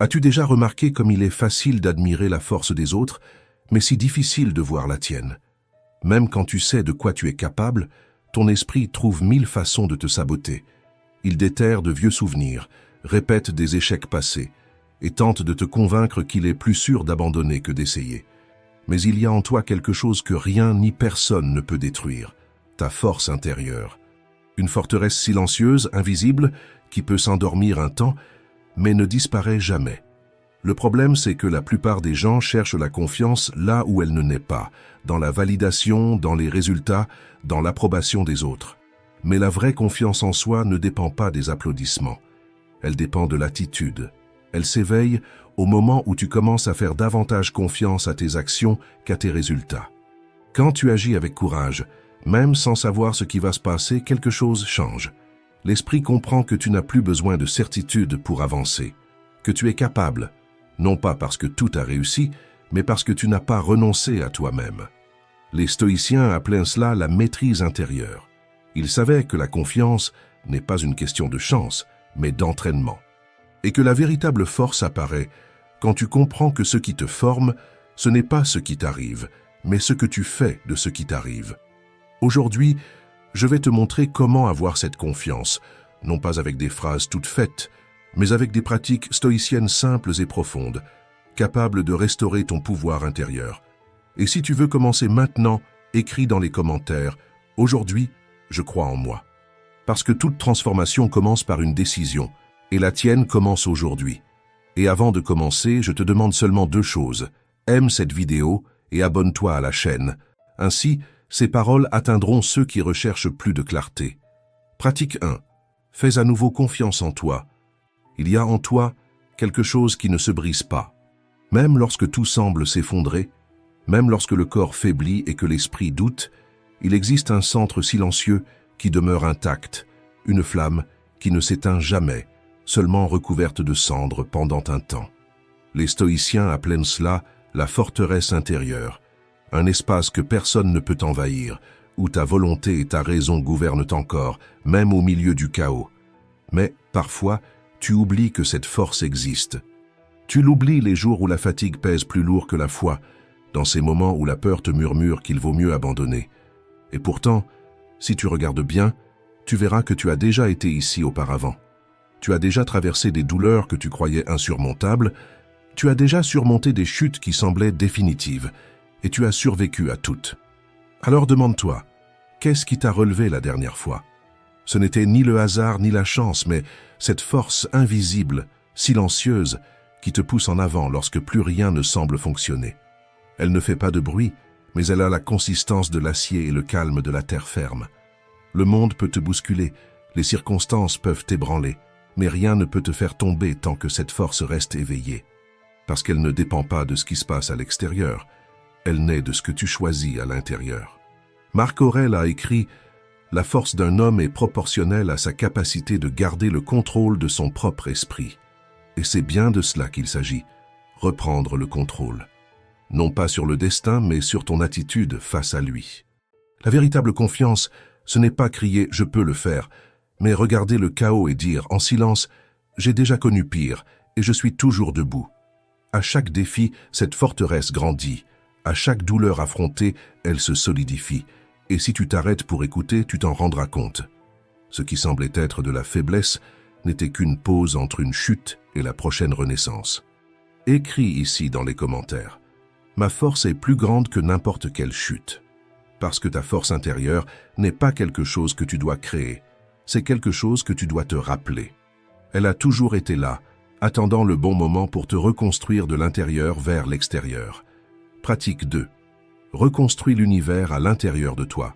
As-tu déjà remarqué comme il est facile d'admirer la force des autres, mais si difficile de voir la tienne? Même quand tu sais de quoi tu es capable, ton esprit trouve 1000 façons de te saboter. Il déterre de vieux souvenirs, répète des échecs passés, et tente de te convaincre qu'il est plus sûr d'abandonner que d'essayer. Mais il y a en toi quelque chose que rien ni personne ne peut détruire, ta force intérieure. Une forteresse silencieuse, invisible, qui peut s'endormir un temps, mais ne disparaît jamais. Le problème, c'est que la plupart des gens cherchent la confiance là où elle ne naît pas, dans la validation, dans les résultats, dans l'approbation des autres. Mais la vraie confiance en soi ne dépend pas des applaudissements. Elle dépend de l'attitude. Elle s'éveille au moment où tu commences à faire davantage confiance à tes actions qu'à tes résultats. Quand tu agis avec courage, même sans savoir ce qui va se passer, quelque chose change. L'esprit comprend que tu n'as plus besoin de certitude pour avancer, que tu es capable, non pas parce que tout a réussi, mais parce que tu n'as pas renoncé à toi-même. Les stoïciens appelaient cela la maîtrise intérieure. Ils savaient que la confiance n'est pas une question de chance, mais d'entraînement. Et que la véritable force apparaît quand tu comprends que ce qui te forme, ce n'est pas ce qui t'arrive, mais ce que tu fais de ce qui t'arrive. Aujourd'hui, je vais te montrer comment avoir cette confiance, non pas avec des phrases toutes faites, mais avec des pratiques stoïciennes simples et profondes, capables de restaurer ton pouvoir intérieur. Et si tu veux commencer maintenant, écris dans les commentaires « Aujourd'hui, je crois en moi ». Parce que toute transformation commence par une décision, et la tienne commence aujourd'hui. Et avant de commencer, je te demande seulement 2 choses. Aime cette vidéo et abonne-toi à la chaîne. Ainsi, ces paroles atteindront ceux qui recherchent plus de clarté. Pratique 1. Fais à nouveau confiance en toi. Il y a en toi quelque chose qui ne se brise pas. Même lorsque tout semble s'effondrer, même lorsque le corps faiblit et que l'esprit doute, il existe un centre silencieux qui demeure intact, une flamme qui ne s'éteint jamais, seulement recouverte de cendres pendant un temps. Les stoïciens appelaient cela la forteresse intérieure, un espace que personne ne peut envahir, où ta volonté et ta raison gouvernent encore, même au milieu du chaos. Mais, parfois, tu oublies que cette force existe. Tu l'oublies les jours où la fatigue pèse plus lourd que la foi, dans ces moments où la peur te murmure qu'il vaut mieux abandonner. Et pourtant, si tu regardes bien, tu verras que tu as déjà été ici auparavant. Tu as déjà traversé des douleurs que tu croyais insurmontables, tu as déjà surmonté des chutes qui semblaient définitives, et tu as survécu à toutes. Alors demande-toi, qu'est-ce qui t'a relevé la dernière fois? Ce n'était ni le hasard ni la chance, mais cette force invisible, silencieuse, qui te pousse en avant lorsque plus rien ne semble fonctionner. Elle ne fait pas de bruit, mais elle a la consistance de l'acier et le calme de la terre ferme. Le monde peut te bousculer, les circonstances peuvent t'ébranler, mais rien ne peut te faire tomber tant que cette force reste éveillée. Parce qu'elle ne dépend pas de ce qui se passe à l'extérieur, elle naît de ce que tu choisis à l'intérieur. Marc Aurèle a écrit « La force d'un homme est proportionnelle à sa capacité de garder le contrôle de son propre esprit. » Et c'est bien de cela qu'il s'agit, reprendre le contrôle. Non pas sur le destin, mais sur ton attitude face à lui. La véritable confiance, ce n'est pas crier « je peux le faire », mais regarder le chaos et dire en silence « j'ai déjà connu pire et je suis toujours debout ». À chaque défi, cette forteresse grandit. À chaque douleur affrontée, elle se solidifie. Et si tu t'arrêtes pour écouter, tu t'en rendras compte. Ce qui semblait être de la faiblesse n'était qu'une pause entre une chute et la prochaine renaissance. Écris ici dans les commentaires. Ma force est plus grande que n'importe quelle chute. Parce que ta force intérieure n'est pas quelque chose que tu dois créer. C'est quelque chose que tu dois te rappeler. Elle a toujours été là, attendant le bon moment pour te reconstruire de l'intérieur vers l'extérieur. Pratique 2. Reconstruis l'univers à l'intérieur de toi.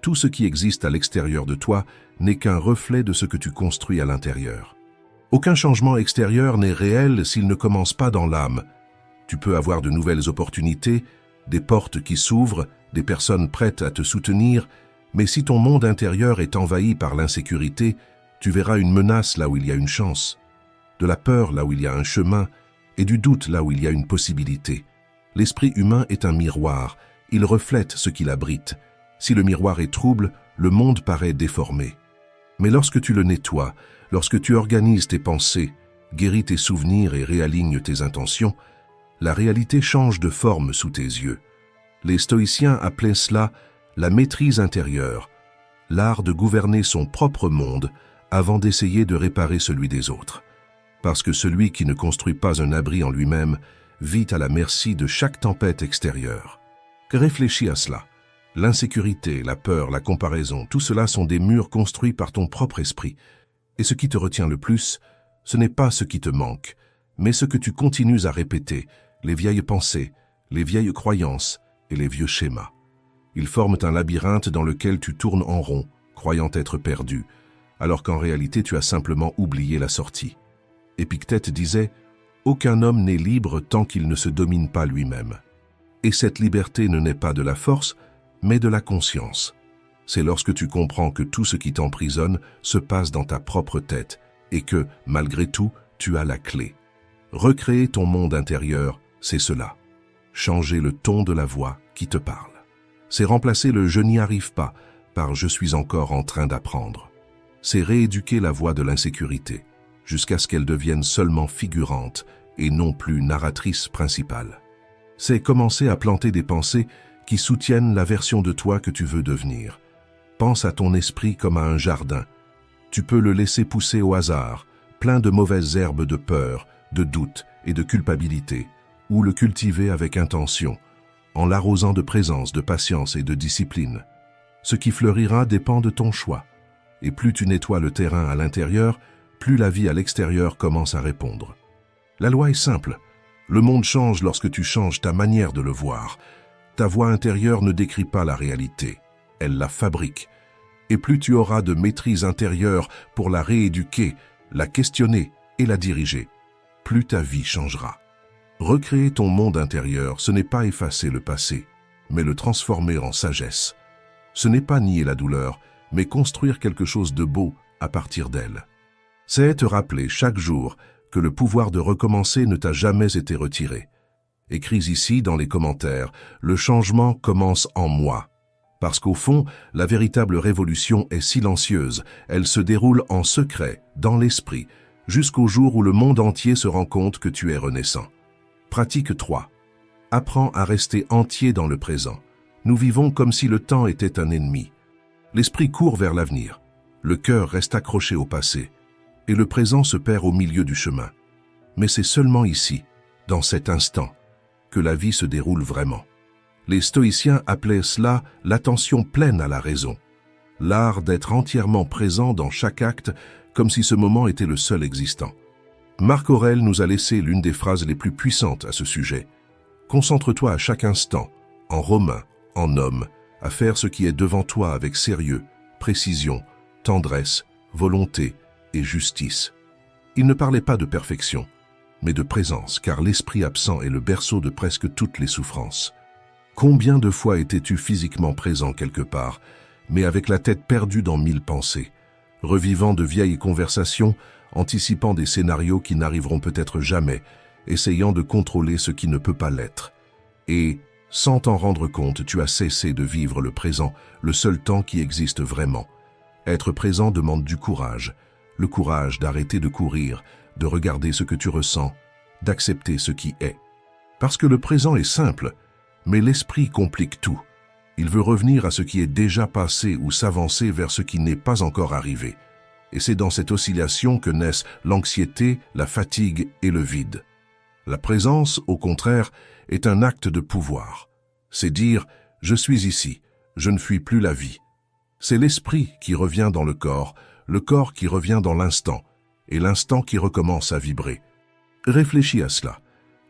Tout ce qui existe à l'extérieur de toi n'est qu'un reflet de ce que tu construis à l'intérieur. Aucun changement extérieur n'est réel s'il ne commence pas dans l'âme. Tu peux avoir de nouvelles opportunités, des portes qui s'ouvrent, des personnes prêtes à te soutenir, mais si ton monde intérieur est envahi par l'insécurité, tu verras une menace là où il y a une chance, de la peur là où il y a un chemin, et du doute là où il y a une possibilité. L'esprit humain est un miroir, il reflète ce qu'il abrite. Si le miroir est trouble, le monde paraît déformé. Mais lorsque tu le nettoies, lorsque tu organises tes pensées, guérit tes souvenirs et réaligne tes intentions, la réalité change de forme sous tes yeux. Les stoïciens appelaient cela la maîtrise intérieure, l'art de gouverner son propre monde avant d'essayer de réparer celui des autres. Parce que celui qui ne construit pas un abri en lui-même vit à la merci de chaque tempête extérieure. Réfléchis à cela. L'insécurité, la peur, la comparaison, tout cela sont des murs construits par ton propre esprit. Et ce qui te retient le plus, ce n'est pas ce qui te manque, mais ce que tu continues à répéter, les vieilles pensées, les vieilles croyances et les vieux schémas. Ils forment un labyrinthe dans lequel tu tournes en rond, croyant être perdu, alors qu'en réalité tu as simplement oublié la sortie. Épictète disait « Aucun homme n'est libre tant qu'il ne se domine pas lui-même ». Et cette liberté ne naît pas de la force, mais de la conscience. C'est lorsque tu comprends que tout ce qui t'emprisonne se passe dans ta propre tête et que, malgré tout, tu as la clé. Recréer ton monde intérieur, c'est cela. Changer le ton de la voix qui te parle. C'est remplacer le « je n'y arrive pas » par « je suis encore en train d'apprendre ». C'est rééduquer la voix de l'insécurité, jusqu'à ce qu'elle devienne seulement figurante et non plus narratrice principale. C'est commencer à planter des pensées qui soutiennent la version de toi que tu veux devenir. Pense à ton esprit comme à un jardin. Tu peux le laisser pousser au hasard, plein de mauvaises herbes de peur, de doute et de culpabilité, ou le cultiver avec intention, en l'arrosant de présence, de patience et de discipline. Ce qui fleurira dépend de ton choix. Et plus tu nettoies le terrain à l'intérieur, plus la vie à l'extérieur commence à répondre. La loi est simple. Le monde change lorsque tu changes ta manière de le voir. Ta voix intérieure ne décrit pas la réalité, elle la fabrique. Et plus tu auras de maîtrise intérieure pour la rééduquer, la questionner et la diriger, plus ta vie changera. Recréer ton monde intérieur, ce n'est pas effacer le passé, mais le transformer en sagesse. Ce n'est pas nier la douleur, mais construire quelque chose de beau à partir d'elle. C'est te rappeler chaque jour que le pouvoir de recommencer ne t'a jamais été retiré. Écris ici dans les commentaires, le changement commence en moi. Parce qu'au fond, la véritable révolution est silencieuse, elle se déroule en secret, dans l'esprit, jusqu'au jour où le monde entier se rend compte que tu es renaissant. Pratique 3. Apprends à rester entier dans le présent. Nous vivons comme si le temps était un ennemi. L'esprit court vers l'avenir, le cœur reste accroché au passé, et le présent se perd au milieu du chemin. Mais c'est seulement ici, dans cet instant, que la vie se déroule vraiment. Les stoïciens appelaient cela l'attention pleine à la raison, l'art d'être entièrement présent dans chaque acte comme si ce moment était le seul existant. Marc Aurèle nous a laissé l'une des phrases les plus puissantes à ce sujet. Concentre-toi à chaque instant, en romain, en homme, à faire ce qui est devant toi avec sérieux, précision, tendresse, volonté et justice. Il ne parlait pas de perfection, mais de présence, car l'esprit absent est le berceau de presque toutes les souffrances. Combien de fois étais-tu physiquement présent quelque part, mais avec la tête perdue dans 1000 pensées, revivant de vieilles conversations, anticipant des scénarios qui n'arriveront peut-être jamais, essayant de contrôler ce qui ne peut pas l'être. Et, sans t'en rendre compte, tu as cessé de vivre le présent, le seul temps qui existe vraiment. Être présent demande du courage, le courage d'arrêter de courir, de regarder ce que tu ressens, d'accepter ce qui est. Parce que le présent est simple, mais l'esprit complique tout. Il veut revenir à ce qui est déjà passé ou s'avancer vers ce qui n'est pas encore arrivé. Et c'est dans cette oscillation que naissent l'anxiété, la fatigue et le vide. La présence, au contraire, est un acte de pouvoir. C'est dire « je suis ici, je ne fuis plus la vie ». C'est l'esprit qui revient dans le corps qui revient dans l'instant, et l'instant qui recommence à vibrer. Réfléchis à cela.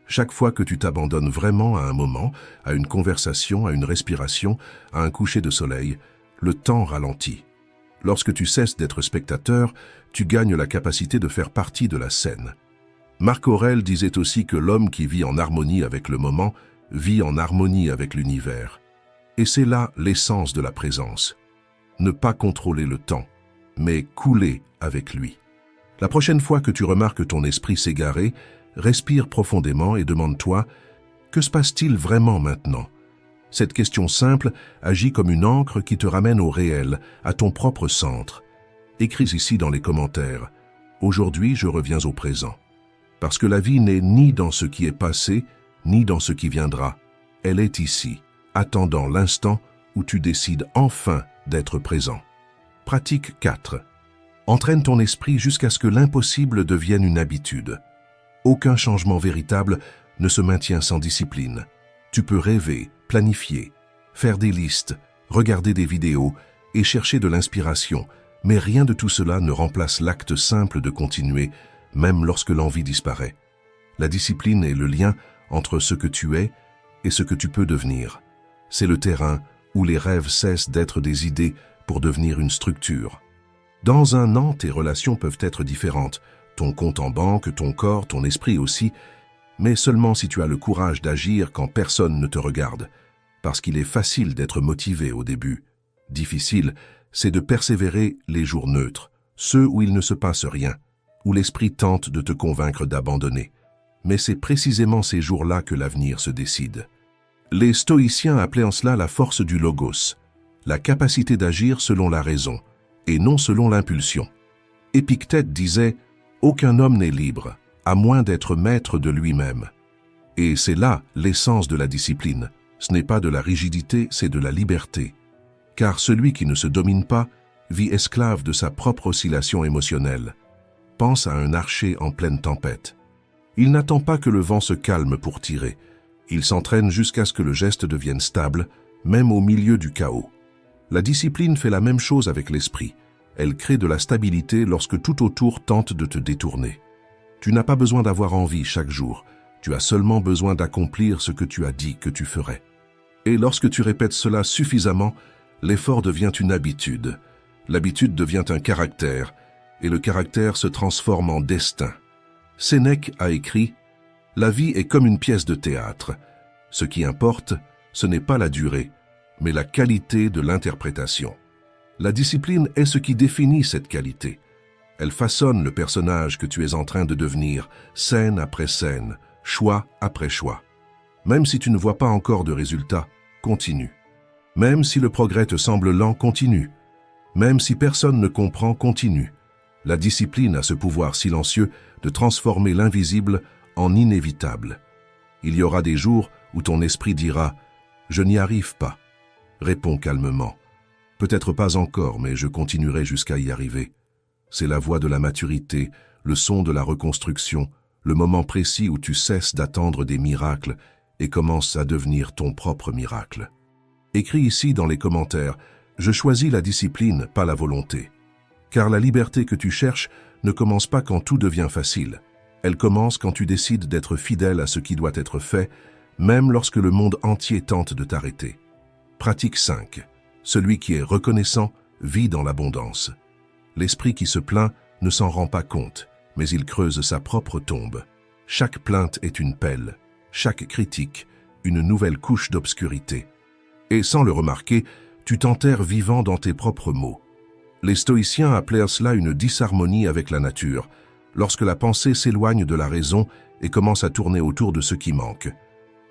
Chaque fois que tu t'abandonnes vraiment à un moment, à une conversation, à une respiration, à un coucher de soleil, le temps ralentit. Lorsque tu cesses d'être spectateur, tu gagnes la capacité de faire partie de la scène. Marc Aurèle disait aussi que l'homme qui vit en harmonie avec le moment vit en harmonie avec l'univers. Et c'est là l'essence de la présence. Ne pas contrôler le temps, mais couler avec lui. La prochaine fois que tu remarques ton esprit s'égarer, respire profondément et demande-toi « Que se passe-t-il vraiment maintenant ?» Cette question simple agit comme une ancre qui te ramène au réel, à ton propre centre. Écris ici dans les commentaires « Aujourd'hui, je reviens au présent ». Parce que la vie n'est ni dans ce qui est passé, ni dans ce qui viendra. Elle est ici, attendant l'instant où tu décides enfin d'être présent. Pratique 4. Entraîne ton esprit jusqu'à ce que l'impossible devienne une habitude. Aucun changement véritable ne se maintient sans discipline. Tu peux rêver, planifier, faire des listes, regarder des vidéos et chercher de l'inspiration, mais rien de tout cela ne remplace l'acte simple de continuer, même lorsque l'envie disparaît. La discipline est le lien entre ce que tu es et ce que tu peux devenir. C'est le terrain où les rêves cessent d'être des idées pour devenir une structure. Dans un an, tes relations peuvent être différentes, ton compte en banque, ton corps, ton esprit aussi, mais seulement si tu as le courage d'agir quand personne ne te regarde, parce qu'il est facile d'être motivé au début. Difficile, c'est de persévérer les jours neutres, ceux où il ne se passe rien, où l'esprit tente de te convaincre d'abandonner. Mais c'est précisément ces jours-là que l'avenir se décide. Les stoïciens appelaient en cela la force du logos, la capacité d'agir selon la raison, et non selon l'impulsion. Épictète disait « Aucun homme n'est libre, à moins d'être maître de lui-même ». Et c'est là l'essence de la discipline. Ce n'est pas de la rigidité, c'est de la liberté. Car celui qui ne se domine pas vit esclave de sa propre oscillation émotionnelle. Pense à un archer en pleine tempête. Il n'attend pas que le vent se calme pour tirer. Il s'entraîne jusqu'à ce que le geste devienne stable, même au milieu du chaos. La discipline fait la même chose avec l'esprit. Elle crée de la stabilité lorsque tout autour tente de te détourner. Tu n'as pas besoin d'avoir envie chaque jour. Tu as seulement besoin d'accomplir ce que tu as dit que tu ferais. Et lorsque tu répètes cela suffisamment, l'effort devient une habitude. L'habitude devient un caractère, et le caractère se transforme en destin. Sénèque a écrit « La vie est comme une pièce de théâtre. Ce qui importe, ce n'est pas la durée, mais la qualité de l'interprétation. » La discipline est ce qui définit cette qualité. Elle façonne le personnage que tu es en train de devenir, scène après scène, choix après choix. Même si tu ne vois pas encore de résultats, continue. Même si le progrès te semble lent, continue. Même si personne ne comprend, continue. La discipline a ce pouvoir silencieux de transformer l'invisible en inévitable. Il y aura des jours où ton esprit dira « Je n'y arrive pas ». Réponds calmement. Peut-être pas encore, mais je continuerai jusqu'à y arriver. C'est la voie de la maturité, le son de la reconstruction, le moment précis où tu cesses d'attendre des miracles et commences à devenir ton propre miracle. Écris ici dans les commentaires « Je choisis la discipline, pas la volonté ». Car la liberté que tu cherches ne commence pas quand tout devient facile. Elle commence quand tu décides d'être fidèle à ce qui doit être fait, même lorsque le monde entier tente de t'arrêter. Pratique 5. Celui qui est reconnaissant vit dans l'abondance. L'esprit qui se plaint ne s'en rend pas compte, mais il creuse sa propre tombe. Chaque plainte est une pelle, chaque critique, une nouvelle couche d'obscurité. Et sans le remarquer, tu t'enterres vivant dans tes propres mots. Les stoïciens appelèrent cela une disharmonie avec la nature, lorsque la pensée s'éloigne de la raison et commence à tourner autour de ce qui manque.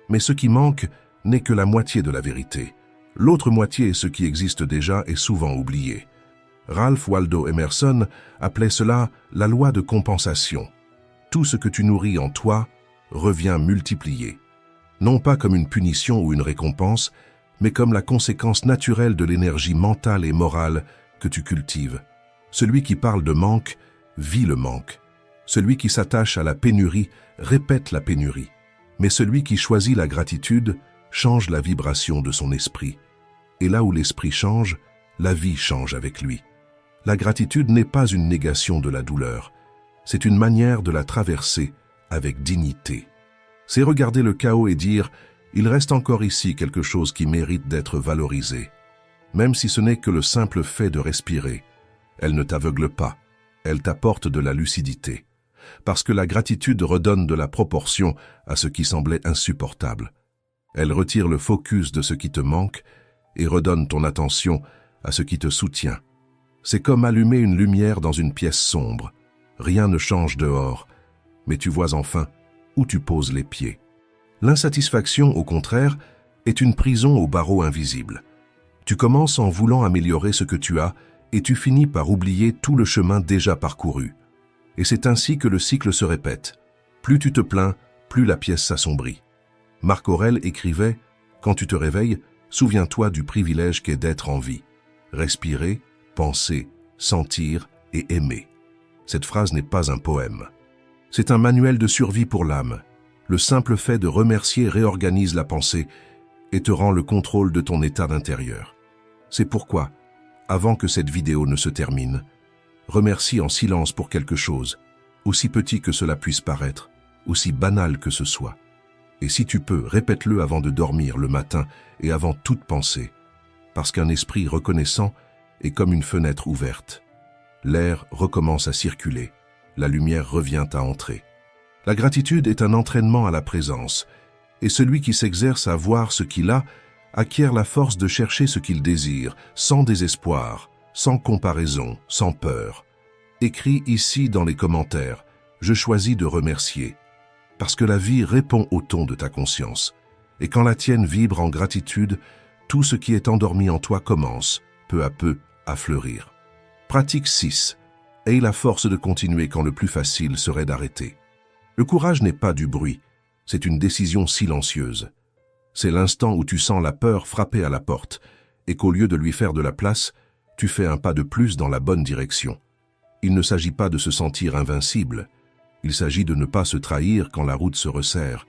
Mais ce qui manque n'est que la moitié de la vérité. L'autre moitié, ce qui existe déjà, est souvent oublié. Ralph Waldo Emerson appelait cela la loi de compensation. Tout ce que tu nourris en toi revient multiplié. Non pas comme une punition ou une récompense, mais comme la conséquence naturelle de l'énergie mentale et morale que tu cultives. Celui qui parle de manque vit le manque. Celui qui s'attache à la pénurie répète la pénurie. Mais celui qui choisit la gratitude change la vibration de son esprit. Et là où l'esprit change, la vie change avec lui. La gratitude n'est pas une négation de la douleur. C'est une manière de la traverser avec dignité. C'est regarder le chaos et dire « Il reste encore ici quelque chose qui mérite d'être valorisé ». Même si ce n'est que le simple fait de respirer, elle ne t'aveugle pas, elle t'apporte de la lucidité. Parce que la gratitude redonne de la proportion à ce qui semblait insupportable. Elle retire le focus de ce qui te manque et redonne ton attention à ce qui te soutient. C'est comme allumer une lumière dans une pièce sombre. Rien ne change dehors, mais tu vois enfin où tu poses les pieds. L'insatisfaction, au contraire, est une prison aux barreaux invisibles. Tu commences en voulant améliorer ce que tu as et tu finis par oublier tout le chemin déjà parcouru. Et c'est ainsi que le cycle se répète. Plus tu te plains, plus la pièce s'assombrit. Marc Aurèle écrivait « Quand tu te réveilles, souviens-toi du privilège qu'est d'être en vie. Respirer, penser, sentir et aimer. » Cette phrase n'est pas un poème. C'est un manuel de survie pour l'âme. Le simple fait de remercier réorganise la pensée et te rend le contrôle de ton état d'intérieur. C'est pourquoi, avant que cette vidéo ne se termine, remercie en silence pour quelque chose, aussi petit que cela puisse paraître, aussi banal que ce soit. Et si tu peux, répète-le avant de dormir le matin et avant toute pensée, parce qu'un esprit reconnaissant est comme une fenêtre ouverte. L'air recommence à circuler, la lumière revient à entrer. La gratitude est un entraînement à la présence, et celui qui s'exerce à voir ce qu'il a acquiert la force de chercher ce qu'il désire, sans désespoir, sans comparaison, sans peur. Écris ici dans les commentaires, je choisis de remercier, parce que la vie répond au ton de ta conscience, et quand la tienne vibre en gratitude, tout ce qui est endormi en toi commence, peu à peu, à fleurir. Pratique 6. Aie la force de continuer quand le plus facile serait d'arrêter. Le courage n'est pas du bruit, c'est une décision silencieuse. C'est l'instant où tu sens la peur frapper à la porte, et qu'au lieu de lui faire de la place, tu fais un pas de plus dans la bonne direction. Il ne s'agit pas de se sentir invincible, il s'agit de ne pas se trahir quand la route se resserre.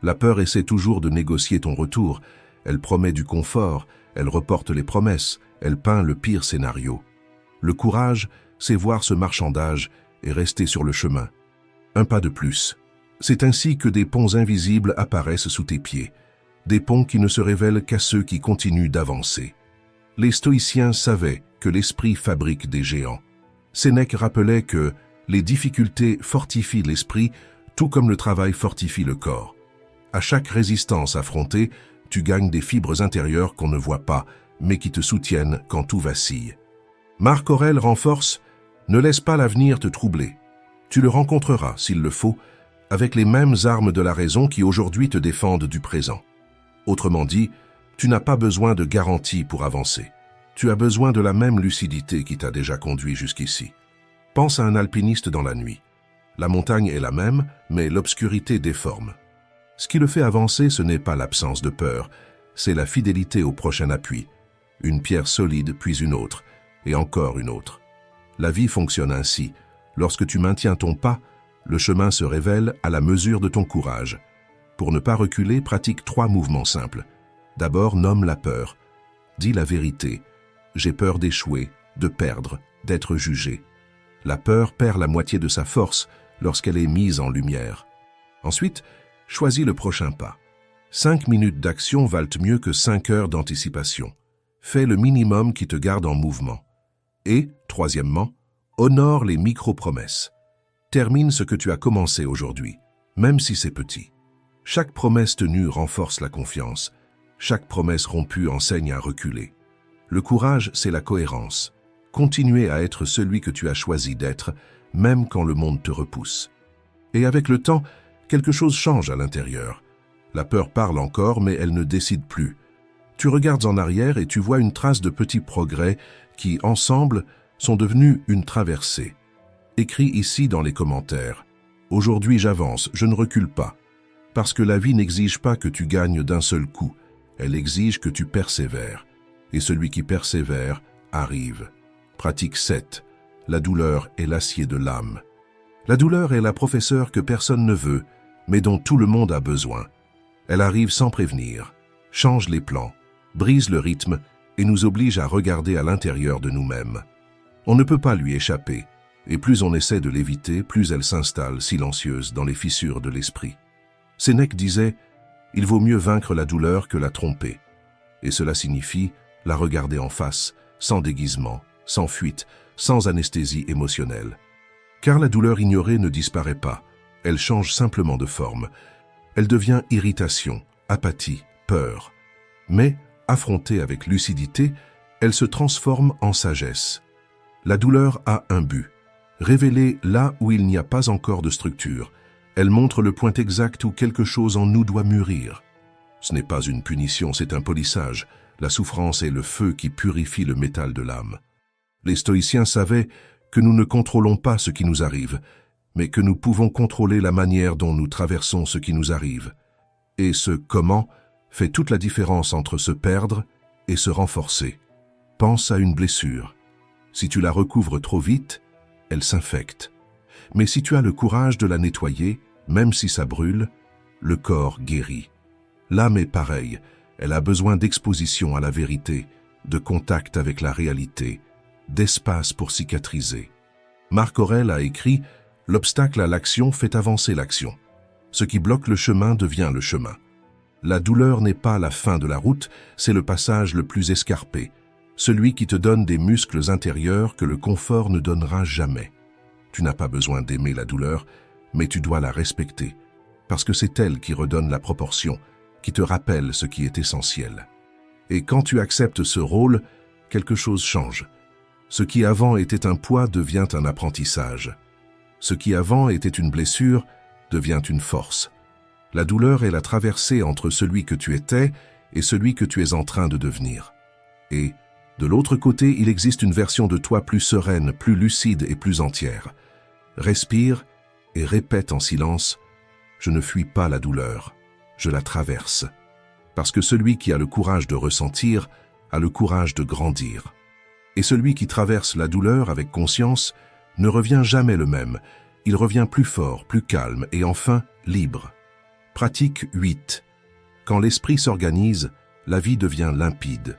La peur essaie toujours de négocier ton retour, elle promet du confort, elle reporte les promesses, elle peint le pire scénario. Le courage, c'est voir ce marchandage et rester sur le chemin. Un pas de plus. C'est ainsi que des ponts invisibles apparaissent sous tes pieds, des ponts qui ne se révèlent qu'à ceux qui continuent d'avancer. Les stoïciens savaient que l'esprit fabrique des géants. Sénèque rappelait que les difficultés fortifient l'esprit, tout comme le travail fortifie le corps. À chaque résistance affrontée, tu gagnes des fibres intérieures qu'on ne voit pas, mais qui te soutiennent quand tout vacille. Marc Aurèle renforce « Ne laisse pas l'avenir te troubler. Tu le rencontreras, s'il le faut, avec les mêmes armes de la raison qui aujourd'hui te défendent du présent. » Autrement dit, tu n'as pas besoin de garantie pour avancer. Tu as besoin de la même lucidité qui t'a déjà conduit jusqu'ici. Pense à un alpiniste dans la nuit. La montagne est la même, mais l'obscurité déforme. Ce qui le fait avancer, ce n'est pas l'absence de peur, c'est la fidélité au prochain appui. Une pierre solide, puis une autre, et encore une autre. La vie fonctionne ainsi. Lorsque tu maintiens ton pas, le chemin se révèle à la mesure de ton courage. Pour ne pas reculer, pratique 3 mouvements simples. D'abord, nomme la peur. Dis la vérité. J'ai peur d'échouer, de perdre, d'être jugé. La peur perd la moitié de sa force lorsqu'elle est mise en lumière. Ensuite, choisis le prochain pas. 5 minutes d'action valent mieux que 5 heures d'anticipation. Fais le minimum qui te garde en mouvement. Et, troisièmement, honore les micro-promesses. Termine ce que tu as commencé aujourd'hui, même si c'est petit. Chaque promesse tenue renforce la confiance. Chaque promesse rompue enseigne à reculer. Le courage, c'est la cohérence. Continuer à être celui que tu as choisi d'être, même quand le monde te repousse. Et avec le temps, quelque chose change à l'intérieur. La peur parle encore, mais elle ne décide plus. Tu regardes en arrière et tu vois une trace de petits progrès qui, ensemble, sont devenus une traversée. Écris ici dans les commentaires. Aujourd'hui j'avance, je ne recule pas. Parce que la vie n'exige pas que tu gagnes d'un seul coup, elle exige que tu persévères. Et celui qui persévère arrive. Pratique 7. La douleur est l'acier de l'âme. La douleur est la professeure que personne ne veut, mais dont tout le monde a besoin. Elle arrive sans prévenir, change les plans, brise le rythme et nous oblige à regarder à l'intérieur de nous-mêmes. On ne peut pas lui échapper, et plus on essaie de l'éviter, plus elle s'installe silencieuse dans les fissures de l'esprit. Sénèque disait « Il vaut mieux vaincre la douleur que la tromper », et cela signifie la regarder en face, sans déguisement, sans fuite, sans anesthésie émotionnelle. Car la douleur ignorée ne disparaît pas, elle change simplement de forme. Elle devient irritation, apathie, peur. Mais, affrontée avec lucidité, elle se transforme en sagesse. La douleur a un but, révéler là où il n'y a pas encore de structure. Elle montre le point exact où quelque chose en nous doit mûrir. Ce n'est pas une punition, c'est un polissage. La souffrance est le feu qui purifie le métal de l'âme. Les stoïciens savaient que nous ne contrôlons pas ce qui nous arrive, mais que nous pouvons contrôler la manière dont nous traversons ce qui nous arrive. Et ce « comment » fait toute la différence entre se perdre et se renforcer. Pense à une blessure. Si tu la recouvres trop vite, elle s'infecte. Mais si tu as le courage de la nettoyer, même si ça brûle, le corps guérit. L'âme est pareille, elle a besoin d'exposition à la vérité, de contact avec la réalité, d'espace pour cicatriser. Marc Aurèle a écrit « L'obstacle à l'action fait avancer l'action. Ce qui bloque le chemin devient le chemin. » La douleur n'est pas la fin de la route, c'est le passage le plus escarpé, celui qui te donne des muscles intérieurs que le confort ne donnera jamais. Tu n'as pas besoin d'aimer la douleur, mais tu dois la respecter, parce que c'est elle qui redonne la proportion, qui te rappelle ce qui est essentiel. Et quand tu acceptes ce rôle, quelque chose change. Ce qui avant était un poids devient un apprentissage. Ce qui avant était une blessure devient une force. La douleur est la traversée entre celui que tu étais et celui que tu es en train de devenir. Et, de l'autre côté, il existe une version de toi plus sereine, plus lucide et plus entière. Respire et répète en silence « Je ne fuis pas la douleur, je la traverse. » Parce que celui qui a le courage de ressentir a le courage de grandir. Et celui qui traverse la douleur avec conscience ne revient jamais le même. Il revient plus fort, plus calme et enfin libre. Pratique 8. Quand l'esprit s'organise, la vie devient limpide.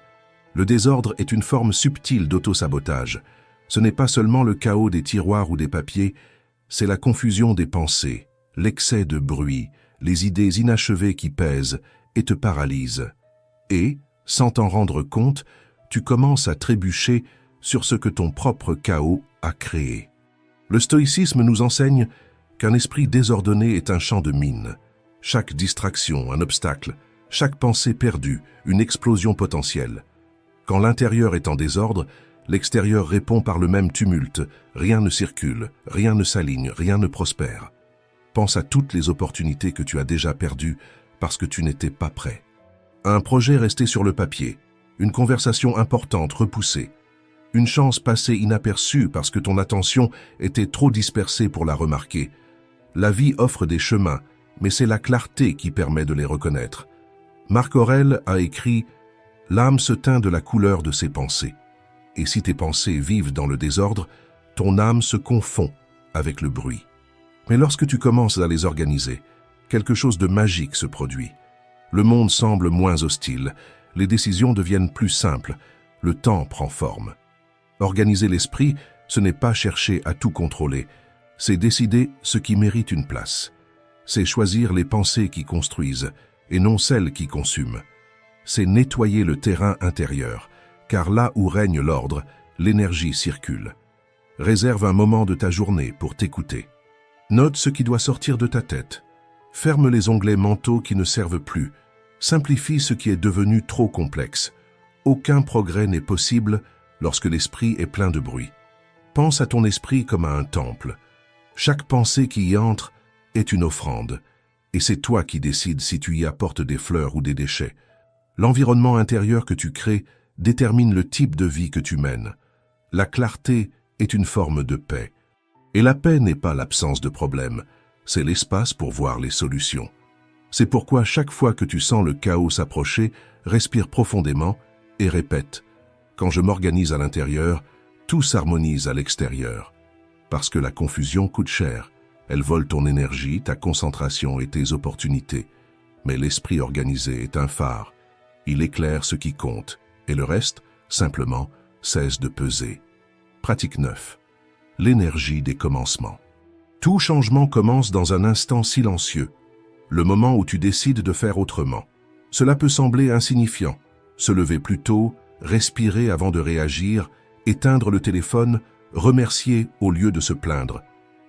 Le désordre est une forme subtile d'auto-sabotage. Ce n'est pas seulement le chaos des tiroirs ou des papiers, c'est la confusion des pensées, l'excès de bruit, les idées inachevées qui pèsent et te paralysent. Et, sans t'en rendre compte, tu commences à trébucher sur ce que ton propre chaos a créé. Le stoïcisme nous enseigne qu'un esprit désordonné est un champ de mines. Chaque distraction, un obstacle, chaque pensée perdue, une explosion potentielle. Quand l'intérieur est en désordre, l'extérieur répond par le même tumulte. Rien ne circule, rien ne s'aligne, rien ne prospère. Pense à toutes les opportunités que tu as déjà perdues parce que tu n'étais pas prêt. Un projet resté sur le papier, une conversation importante repoussée, une chance passée inaperçue parce que ton attention était trop dispersée pour la remarquer. La vie offre des chemins, mais c'est la clarté qui permet de les reconnaître. Marc Aurèle a écrit « L'âme se teint de la couleur de ses pensées. Et si tes pensées vivent dans le désordre, ton âme se confond avec le bruit. Mais lorsque tu commences à les organiser, quelque chose de magique se produit. Le monde semble moins hostile, les décisions deviennent plus simples, le temps prend forme. Organiser l'esprit, ce n'est pas chercher à tout contrôler, c'est décider ce qui mérite une place. C'est choisir les pensées qui construisent et non celles qui consument. C'est nettoyer le terrain intérieur, car là où règne l'ordre, l'énergie circule. Réserve un moment de ta journée pour t'écouter. Note ce qui doit sortir de ta tête. Ferme les onglets mentaux qui ne servent plus. Simplifie ce qui est devenu trop complexe. Aucun progrès n'est possible lorsque l'esprit est plein de bruit. Pense à ton esprit comme à un temple. Chaque pensée qui y entre est une offrande, et c'est toi qui décides si tu y apportes des fleurs ou des déchets. L'environnement intérieur que tu crées détermine le type de vie que tu mènes. La clarté est une forme de paix. Et la paix n'est pas l'absence de problème, c'est l'espace pour voir les solutions. C'est pourquoi chaque fois que tu sens le chaos s'approcher, respire profondément et répète « Quand je m'organise à l'intérieur, tout s'harmonise à l'extérieur. » Parce que la confusion coûte cher. Elle vole ton énergie, ta concentration et tes opportunités. Mais l'esprit organisé est un phare. Il éclaire ce qui compte, et le reste, simplement, cesse de peser. Pratique 9. L'énergie des commencements. Tout changement commence dans un instant silencieux, le moment où tu décides de faire autrement. Cela peut sembler insignifiant. Se lever plus tôt, respirer avant de réagir, éteindre le téléphone, remercier au lieu de se plaindre.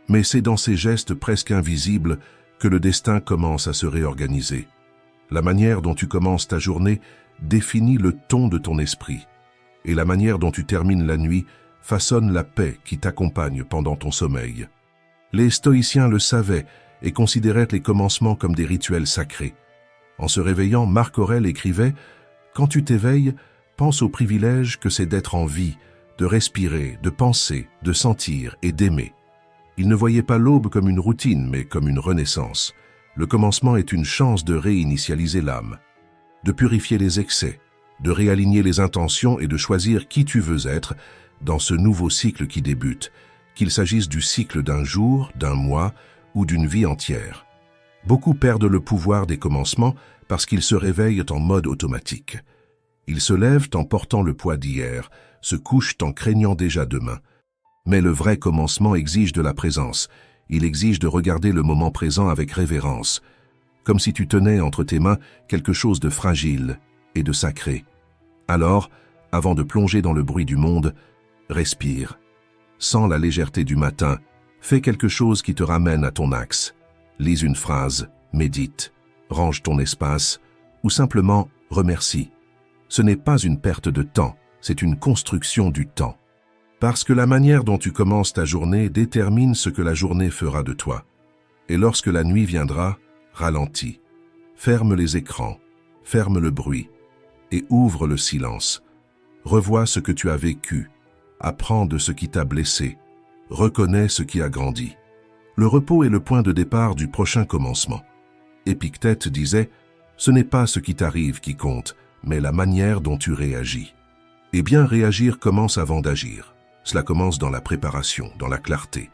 Mais c'est dans ces gestes presque invisibles que le destin commence à se réorganiser. La manière dont tu commences ta journée définit le ton de ton esprit. Et la manière dont tu termines la nuit façonne la paix qui t'accompagne pendant ton sommeil. Les stoïciens le savaient et considéraient les commencements comme des rituels sacrés. En se réveillant, Marc Aurèle écrivait « Quand tu t'éveilles, pense au privilège que c'est d'être en vie, de respirer, de penser, de sentir et d'aimer. » Il ne voyait pas l'aube comme une routine, mais comme une renaissance. Le commencement est une chance de réinitialiser l'âme, de purifier les excès, de réaligner les intentions et de choisir qui tu veux être dans ce nouveau cycle qui débute, qu'il s'agisse du cycle d'un jour, d'un mois ou d'une vie entière. Beaucoup perdent le pouvoir des commencements parce qu'ils se réveillent en mode automatique. Ils se lèvent en portant le poids d'hier, se couchent en craignant déjà demain. Mais le vrai commencement exige de la présence. Il exige de regarder le moment présent avec révérence, comme si tu tenais entre tes mains quelque chose de fragile et de sacré. Alors, avant de plonger dans le bruit du monde, respire. Sens la légèreté du matin, fais quelque chose qui te ramène à ton axe. Lis une phrase, médite, range ton espace ou simplement remercie. Ce n'est pas une perte de temps, c'est une construction du temps. Parce que la manière dont tu commences ta journée détermine ce que la journée fera de toi. Et lorsque la nuit viendra, ralentis. Ferme les écrans, ferme le bruit et ouvre le silence. Revois ce que tu as vécu, apprends de ce qui t'a blessé, reconnais ce qui a grandi. Le repos est le point de départ du prochain commencement. Épictète disait « Ce n'est pas ce qui t'arrive qui compte, mais la manière dont tu réagis. » Eh bien, réagir commence avant d'agir. Cela commence dans la préparation, dans la clarté,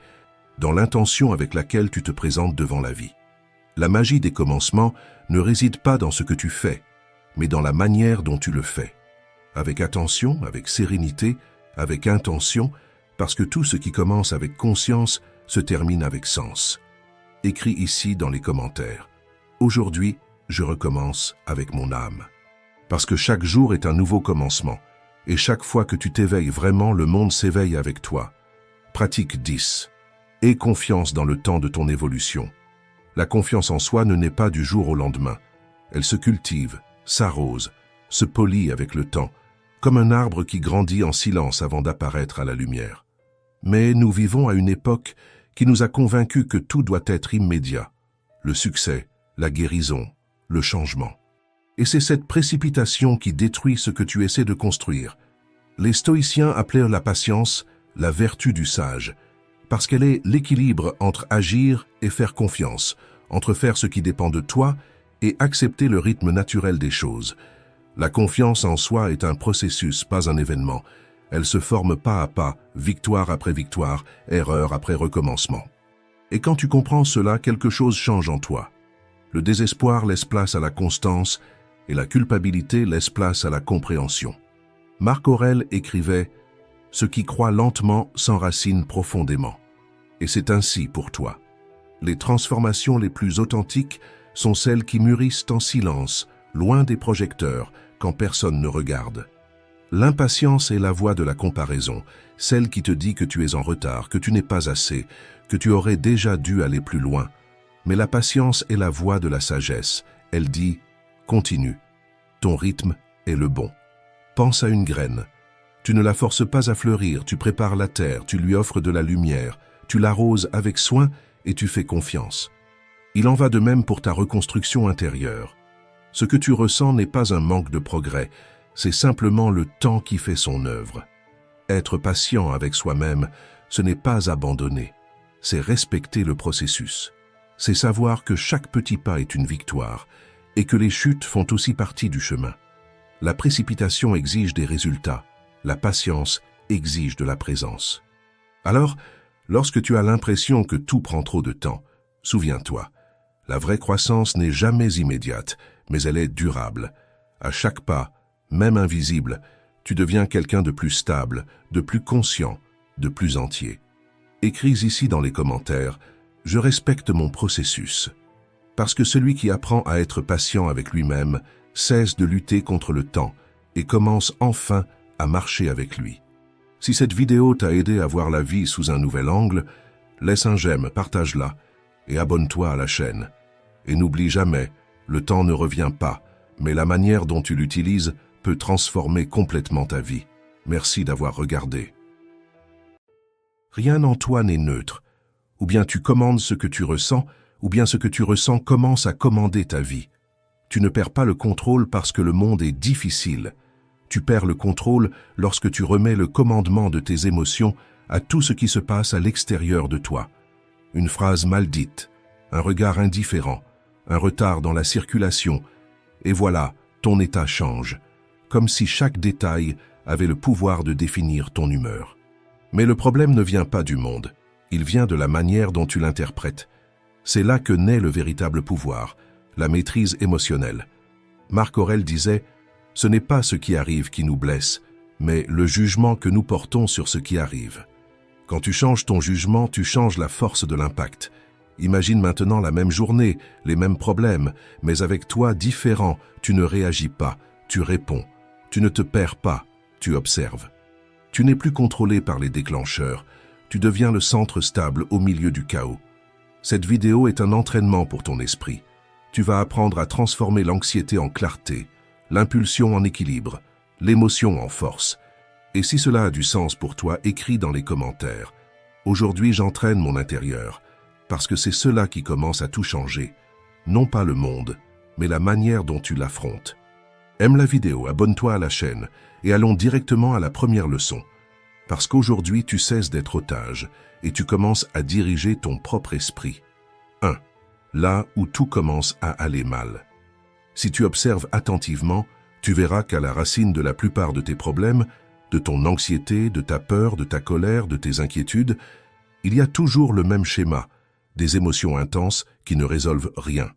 dans l'intention avec laquelle tu te présentes devant la vie. La magie des commencements ne réside pas dans ce que tu fais, mais dans la manière dont tu le fais. Avec attention, avec sérénité, avec intention, parce que tout ce qui commence avec conscience se termine avec sens. Écris ici dans les commentaires. Aujourd'hui, je recommence avec mon âme. Parce que chaque jour est un nouveau commencement, et chaque fois que tu t'éveilles vraiment, le monde s'éveille avec toi. Pratique 10. Aie confiance dans le temps de ton évolution. La confiance en soi ne naît pas du jour au lendemain. Elle se cultive, s'arrose, se polit avec le temps, comme un arbre qui grandit en silence avant d'apparaître à la lumière. Mais nous vivons à une époque qui nous a convaincus que tout doit être immédiat. Le succès, la guérison, le changement. Et c'est cette précipitation qui détruit ce que tu essaies de construire. Les stoïciens appelèrent la patience la vertu du sage, parce qu'elle est l'équilibre entre agir et faire confiance, entre faire ce qui dépend de toi et accepter le rythme naturel des choses. La confiance en soi est un processus, pas un événement. Elle se forme pas à pas, victoire après victoire, erreur après recommencement. Et quand tu comprends cela, quelque chose change en toi. Le désespoir laisse place à la constance et la culpabilité laisse place à la compréhension. Marc Aurèle écrivait « Ce qui croît lentement s'enracine profondément ». Et c'est ainsi pour toi. Les transformations les plus authentiques sont celles qui mûrissent en silence, loin des projecteurs, quand personne ne regarde. L'impatience est la voix de la comparaison, celle qui te dit que tu es en retard, que tu n'es pas assez, que tu aurais déjà dû aller plus loin. Mais la patience est la voix de la sagesse. Elle dit « Continue, ton rythme est le bon. Pense à une graine. Tu ne la forces pas à fleurir, tu prépares la terre, tu lui offres de la lumière, tu l'arroses avec soin et tu fais confiance. Il en va de même pour ta reconstruction intérieure. Ce que tu ressens n'est pas un manque de progrès, c'est simplement le temps qui fait son œuvre. Être patient avec soi-même, ce n'est pas abandonner, c'est respecter le processus. C'est savoir que chaque petit pas est une victoire et que les chutes font aussi partie du chemin. La précipitation exige des résultats, la patience exige de la présence. Alors, lorsque tu as l'impression que tout prend trop de temps, souviens-toi, la vraie croissance n'est jamais immédiate, mais elle est durable. À chaque pas, même invisible, tu deviens quelqu'un de plus stable, de plus conscient, de plus entier. Écris ici dans les commentaires « Je respecte mon processus ». Parce que celui qui apprend à être patient avec lui-même cesse de lutter contre le temps et commence enfin à marcher avec lui. Si cette vidéo t'a aidé à voir la vie sous un nouvel angle, laisse un j'aime, partage-la et abonne-toi à la chaîne. Et n'oublie jamais, le temps ne revient pas, mais la manière dont tu l'utilises peut transformer complètement ta vie. Merci d'avoir regardé. Rien en toi n'est neutre. Ou bien tu commandes ce que tu ressens, ou bien ce que tu ressens commence à commander ta vie. Tu ne perds pas le contrôle parce que le monde est difficile. Tu perds le contrôle lorsque tu remets le commandement de tes émotions à tout ce qui se passe à l'extérieur de toi. une phrase mal dite, un regard indifférent, un retard dans la circulation, et voilà, ton état change, comme si chaque détail avait le pouvoir de définir ton humeur. Mais le problème ne vient pas du monde, il vient de la manière dont tu l'interprètes. C'est là que naît le véritable pouvoir, la maîtrise émotionnelle. Marc Aurèle disait « Ce n'est pas ce qui arrive qui nous blesse, mais le jugement que nous portons sur ce qui arrive. » Quand tu changes ton jugement, tu changes la force de l'impact. Imagine maintenant la même journée, les mêmes problèmes, mais avec toi différent, tu ne réagis pas, tu réponds. Tu ne te perds pas, tu observes. Tu n'es plus contrôlé par les déclencheurs, tu deviens le centre stable au milieu du chaos. Cette vidéo est un entraînement pour ton esprit. Tu vas apprendre à transformer l'anxiété en clarté, l'impulsion en équilibre, l'émotion en force. Et si cela a du sens pour toi, écris dans les commentaires. Aujourd'hui, j'entraîne mon intérieur, parce que c'est cela qui commence à tout changer. Non pas le monde, mais la manière dont tu l'affrontes. Aime la vidéo, abonne-toi à la chaîne, et allons directement à la première leçon. Parce qu'aujourd'hui, tu cesses d'être otage, et tu commences à diriger ton propre esprit. 1. Là où tout commence à aller mal. Si tu observes attentivement, tu verras qu'à la racine de la plupart de tes problèmes, de ton anxiété, de ta peur, de ta colère, de tes inquiétudes, il y a toujours le même schéma, des émotions intenses qui ne résolvent rien.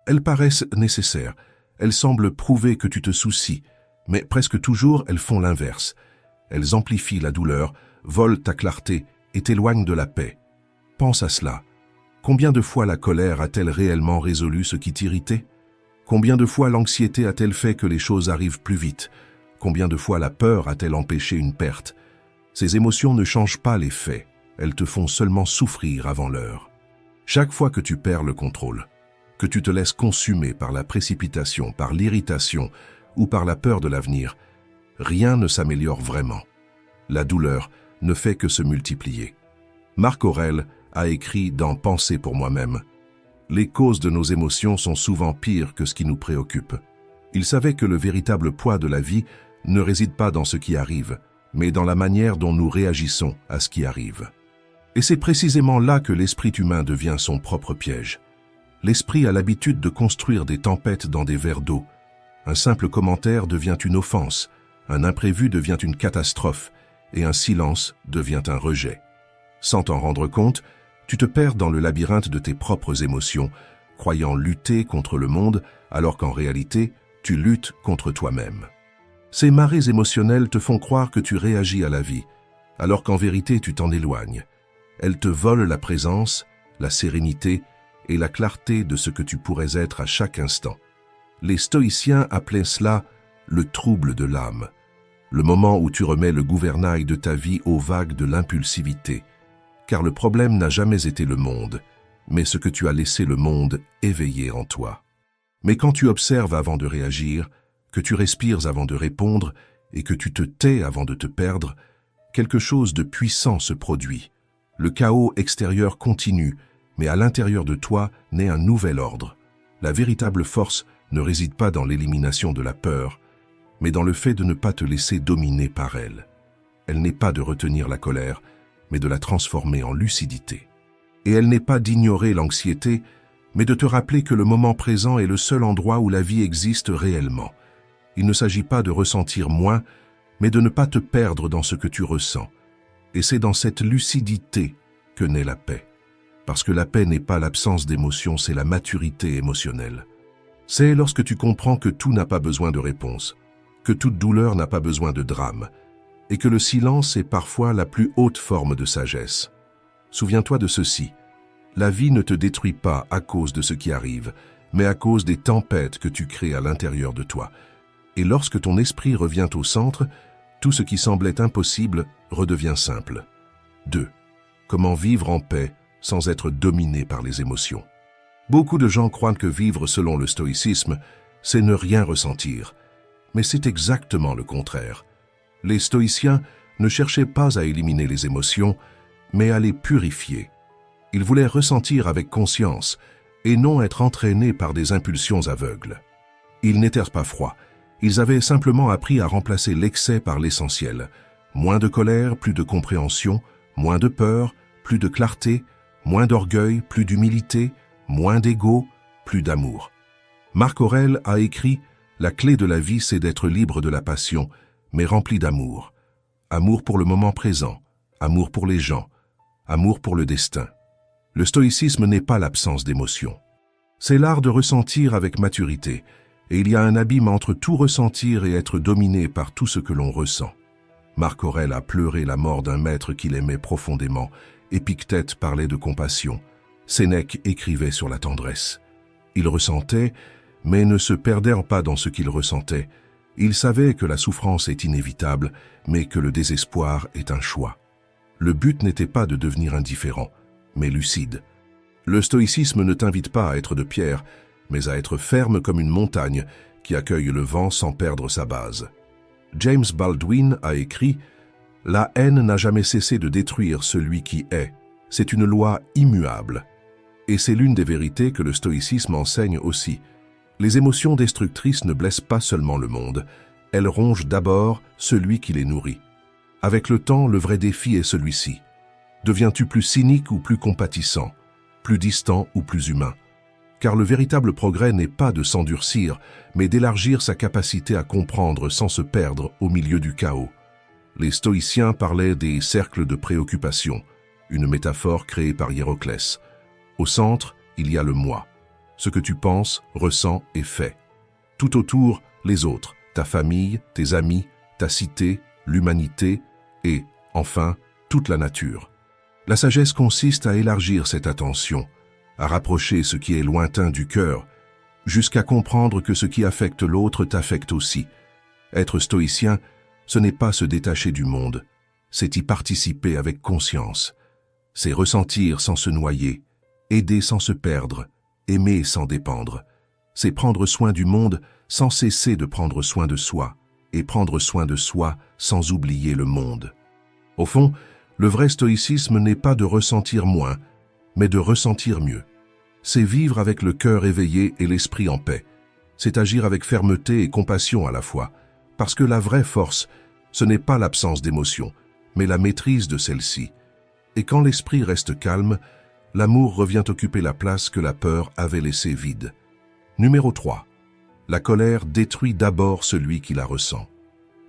Elles paraissent nécessaires, elles semblent prouver que tu te soucies, mais presque toujours elles font l'inverse. Elles amplifient la douleur, volent ta clarté et t'éloignent de la paix. Pense à cela. Combien de fois la colère a-t-elle réellement résolu ce qui t'irritait? Combien de fois l'anxiété a-t-elle fait que les choses arrivent plus vite? Combien de fois la peur a-t-elle empêché une perte? Ces émotions ne changent pas les faits, elles te font seulement souffrir avant l'heure. Chaque fois que tu perds le contrôle, que tu te laisses consumer par la précipitation, par l'irritation ou par la peur de l'avenir, rien ne s'améliore vraiment. La douleur ne fait que se multiplier. Marc Aurèle a écrit dans « Penser pour moi-même » « Les causes de nos émotions sont souvent pires que ce qui nous préoccupe. » Il savait que le véritable poids de la vie ne réside pas dans ce qui arrive, mais dans la manière dont nous réagissons à ce qui arrive. Et c'est précisément là que l'esprit humain devient son propre piège. L'esprit a l'habitude de construire des tempêtes dans des verres d'eau. Un simple commentaire devient une offense, un imprévu devient une catastrophe, et un silence devient un rejet. Sans t'en rendre compte, tu te perds dans le labyrinthe de tes propres émotions, croyant lutter contre le monde, alors qu'en réalité, tu luttes contre toi-même. Ces marées émotionnelles te font croire que tu réagis à la vie, alors qu'en vérité tu t'en éloignes. Elles te volent la présence, la sérénité et la clarté de ce que tu pourrais être à chaque instant. Les stoïciens appelaient cela le trouble de l'âme, le moment où tu remets le gouvernail de ta vie aux vagues de l'impulsivité, car le problème n'a jamais été le monde, mais ce que tu as laissé le monde éveiller en toi. Mais quand tu observes avant de réagir, que tu respires avant de répondre et que tu te tais avant de te perdre, quelque chose de puissant se produit. Le chaos extérieur continue, mais à l'intérieur de toi naît un nouvel ordre. La véritable force ne réside pas dans l'élimination de la peur, mais dans le fait de ne pas te laisser dominer par elle. Elle n'est pas de retenir la colère, mais de la transformer en lucidité. Et elle n'est pas d'ignorer l'anxiété, mais de te rappeler que le moment présent est le seul endroit où la vie existe réellement. Il ne s'agit pas de ressentir moins, mais de ne pas te perdre dans ce que tu ressens. Et c'est dans cette lucidité que naît la paix. Parce que la paix n'est pas l'absence d'émotion, c'est la maturité émotionnelle. C'est lorsque tu comprends que tout n'a pas besoin de réponse, que toute douleur n'a pas besoin de drame, et que le silence est parfois la plus haute forme de sagesse. Souviens-toi de ceci, la vie ne te détruit pas à cause de ce qui arrive, mais à cause des tempêtes que tu crées à l'intérieur de toi. Et lorsque ton esprit revient au centre, tout ce qui semblait impossible redevient simple. 2. Comment vivre en paix sans être dominé par les émotions. Beaucoup de gens croient que vivre selon le stoïcisme, c'est ne rien ressentir. Mais c'est exactement le contraire. Les stoïciens ne cherchaient pas à éliminer les émotions, mais à les purifier. Ils voulaient ressentir avec conscience et non être entraînés par des impulsions aveugles. Ils n'étaient pas froids, ils avaient simplement appris à remplacer l'excès par l'essentiel. Moins de colère, plus de compréhension, moins de peur, plus de clarté, moins d'orgueil, plus d'humilité, moins d'ego, plus d'amour. Marc Aurèle a écrit « La clé de la vie, c'est d'être libre de la passion, mais rempli d'amour. Amour pour le moment présent, amour pour les gens, amour pour le destin. » Le stoïcisme n'est pas l'absence d'émotion. C'est l'art de ressentir avec maturité, et il y a un abîme entre tout ressentir et être dominé par tout ce que l'on ressent. Marc Aurèle a pleuré la mort d'un maître qu'il aimait profondément, Épictète parlait de compassion, Sénèque écrivait sur la tendresse. Il ressentait, mais ne se perdait pas dans ce qu'il ressentait. Il savait que la souffrance est inévitable, mais que le désespoir est un choix. Le but n'était pas de devenir indifférent, mais lucide. Le stoïcisme ne t'invite pas à être de pierre, mais à être ferme comme une montagne qui accueille le vent sans perdre sa base. James Baldwin a écrit « La haine n'a jamais cessé de détruire celui qui est. C'est une loi immuable. » Et c'est l'une des vérités que le stoïcisme enseigne aussi. Les émotions destructrices ne blessent pas seulement le monde, elles rongent d'abord celui qui les nourrit. Avec le temps, le vrai défi est celui-ci. Deviens-tu plus cynique ou plus compatissant, plus distant ou plus humain? Car le véritable progrès n'est pas de s'endurcir, mais d'élargir sa capacité à comprendre sans se perdre au milieu du chaos. Les stoïciens parlaient des cercles de préoccupation, une métaphore créée par Héraclès. Au centre, il y a le moi, ce que tu penses, ressens et fais. Tout autour, les autres, ta famille, tes amis, ta cité, l'humanité et, enfin, toute la nature. La sagesse consiste à élargir cette attention, à rapprocher ce qui est lointain du cœur, jusqu'à comprendre que ce qui affecte l'autre t'affecte aussi. Être stoïcien, ce n'est pas se détacher du monde, c'est y participer avec conscience. C'est ressentir sans se noyer, aider sans se perdre, aimer sans dépendre. C'est prendre soin du monde sans cesser de prendre soin de soi, et prendre soin de soi sans oublier le monde. Au fond, le vrai stoïcisme n'est pas de ressentir moins, mais de ressentir mieux. C'est vivre avec le cœur éveillé et l'esprit en paix. C'est agir avec fermeté et compassion à la fois, parce que la vraie force, ce n'est pas l'absence d'émotion, mais la maîtrise de celle-ci. Et quand l'esprit reste calme, l'amour revient occuper la place que la peur avait laissée vide. Numéro 3. La colère détruit d'abord celui qui la ressent.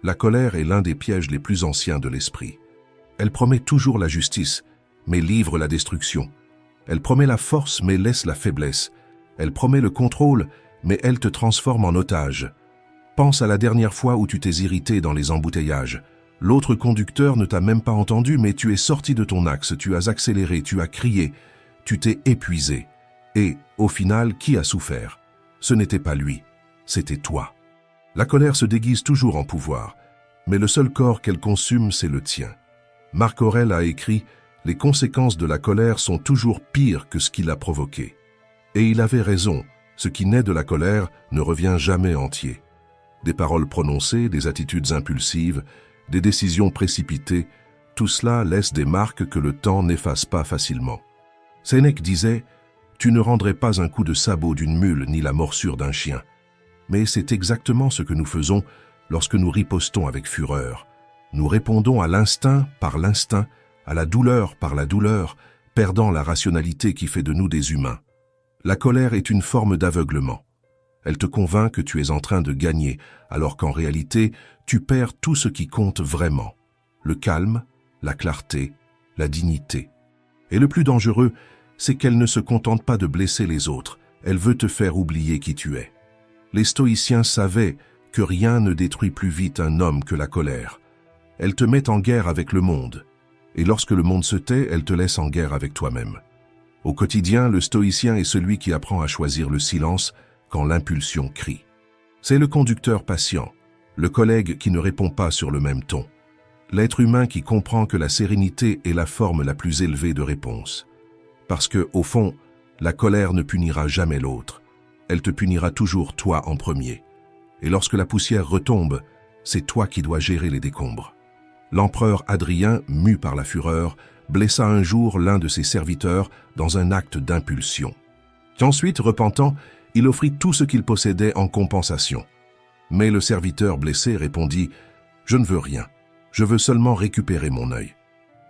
La colère est l'un des pièges les plus anciens de l'esprit. Elle promet toujours la justice, mais livre la destruction. Elle promet la force, mais laisse la faiblesse. Elle promet le contrôle, mais elle te transforme en otage. Pense à la dernière fois où tu t'es irrité dans les embouteillages. L'autre conducteur ne t'a même pas entendu, mais tu es sorti de ton axe, tu as accéléré, tu as crié, tu t'es épuisé. Et, au final, qui a souffert? Ce n'était pas lui, c'était toi. La colère se déguise toujours en pouvoir, mais le seul corps qu'elle consume, c'est le tien. Marc Aurèle a écrit « Les conséquences de la colère sont toujours pires que ce qui l'a provoquée ». Et il avait raison, ce qui naît de la colère ne revient jamais entier. Des paroles prononcées, des attitudes impulsives, des décisions précipitées, tout cela laisse des marques que le temps n'efface pas facilement. Sénèque disait « Tu ne rendrais pas un coup de sabot d'une mule ni la morsure d'un chien ». Mais c'est exactement ce que nous faisons lorsque nous ripostons avec fureur. Nous répondons à l'instinct par l'instinct, à la douleur par la douleur, perdant la rationalité qui fait de nous des humains. La colère est une forme d'aveuglement. Elle te convainc que tu es en train de gagner, alors qu'en réalité, tu perds tout ce qui compte vraiment. Le calme, la clarté, la dignité. Et le plus dangereux, c'est qu'elle ne se contente pas de blesser les autres, elle veut te faire oublier qui tu es. Les stoïciens savaient que rien ne détruit plus vite un homme que la colère. Elle te met en guerre avec le monde. Et lorsque le monde se tait, elle te laisse en guerre avec toi-même. Au quotidien, le stoïcien est celui qui apprend à choisir le silence quand l'impulsion crie. C'est le conducteur patient, le collègue qui ne répond pas sur le même ton. L'être humain qui comprend que la sérénité est la forme la plus élevée de réponse. Parce que, au fond, la colère ne punira jamais l'autre. Elle te punira toujours toi en premier. Et lorsque la poussière retombe, c'est toi qui dois gérer les décombres. L'empereur Hadrien, mu par la fureur, blessa un jour l'un de ses serviteurs dans un acte d'impulsion. Ensuite, repentant, il offrit tout ce qu'il possédait en compensation. Mais le serviteur blessé répondit « Je ne veux rien, je veux seulement récupérer mon œil. »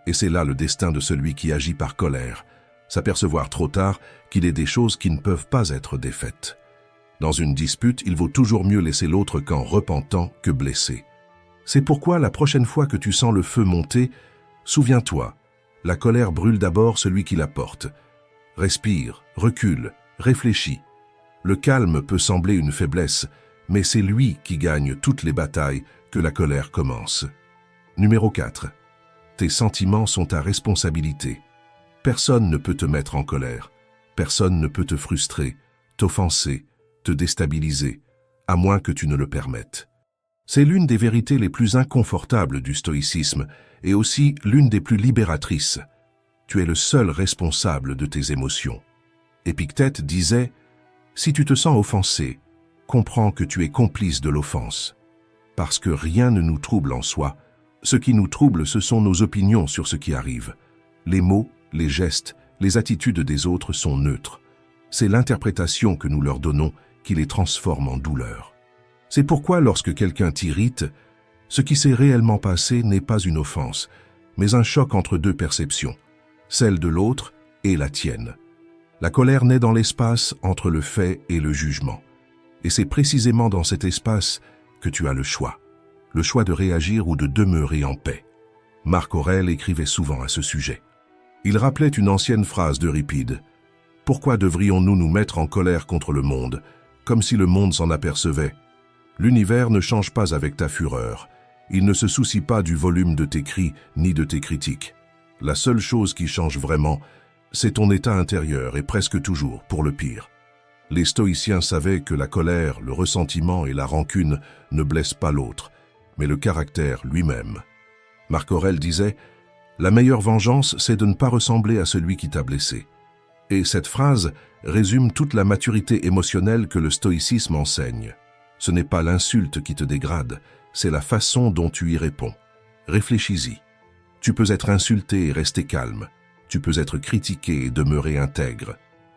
Et c'est là le destin de celui qui agit par colère. s'apercevoir trop tard qu'il est des choses qui ne peuvent pas être défaites. Dans une dispute, il vaut toujours mieux laisser l'autre camp repentant que blessé. C'est pourquoi la prochaine fois que tu sens le feu monter, souviens-toi, la colère brûle d'abord celui qui la porte. Respire, recule, réfléchis. Le calme peut sembler une faiblesse, mais c'est lui qui gagne toutes les batailles que la colère commence. Numéro 4. Tes sentiments sont ta responsabilité. Personne ne peut te mettre en colère. Personne ne peut te frustrer, t'offenser, te déstabiliser, à moins que tu ne le permettes. C'est l'une des vérités les plus inconfortables du stoïcisme et aussi l'une des plus libératrices. Tu es le seul responsable de tes émotions. Épictète disait « Si tu te sens offensé, comprends que tu es complice de l'offense. Parce que rien ne nous trouble en soi. Ce qui nous trouble, ce sont nos opinions sur ce qui arrive. Les mots, les gestes, les attitudes des autres sont neutres. C'est l'interprétation que nous leur donnons qui les transforme en douleur. C'est pourquoi lorsque quelqu'un t'irrite, ce qui s'est réellement passé n'est pas une offense, mais un choc entre deux perceptions, celle de l'autre et la tienne. La colère naît dans l'espace entre le fait et le jugement. Et c'est précisément dans cet espace que tu as le choix de réagir ou de demeurer en paix. Marc Aurèle écrivait souvent à ce sujet. Il rappelait une ancienne phrase d'Euripide. « Pourquoi devrions-nous nous mettre en colère contre le monde, comme si le monde s'en apercevait ? L'univers ne change pas avec ta fureur. Il ne se soucie pas du volume de tes cris ni de tes critiques. La seule chose qui change vraiment, c'est ton état intérieur et presque toujours pour le pire. » Les stoïciens savaient que la colère, le ressentiment et la rancune ne blessent pas l'autre, mais le caractère lui-même. Marc Aurèle disait « La meilleure vengeance, c'est de ne pas ressembler à celui qui t'a blessé. » Et cette phrase résume toute la maturité émotionnelle que le stoïcisme enseigne. Ce n'est pas l'insulte qui te dégrade, c'est la façon dont tu y réponds. Réfléchis-y. Tu peux être insulté et rester calme. Tu peux être critiqué et demeurer intègre.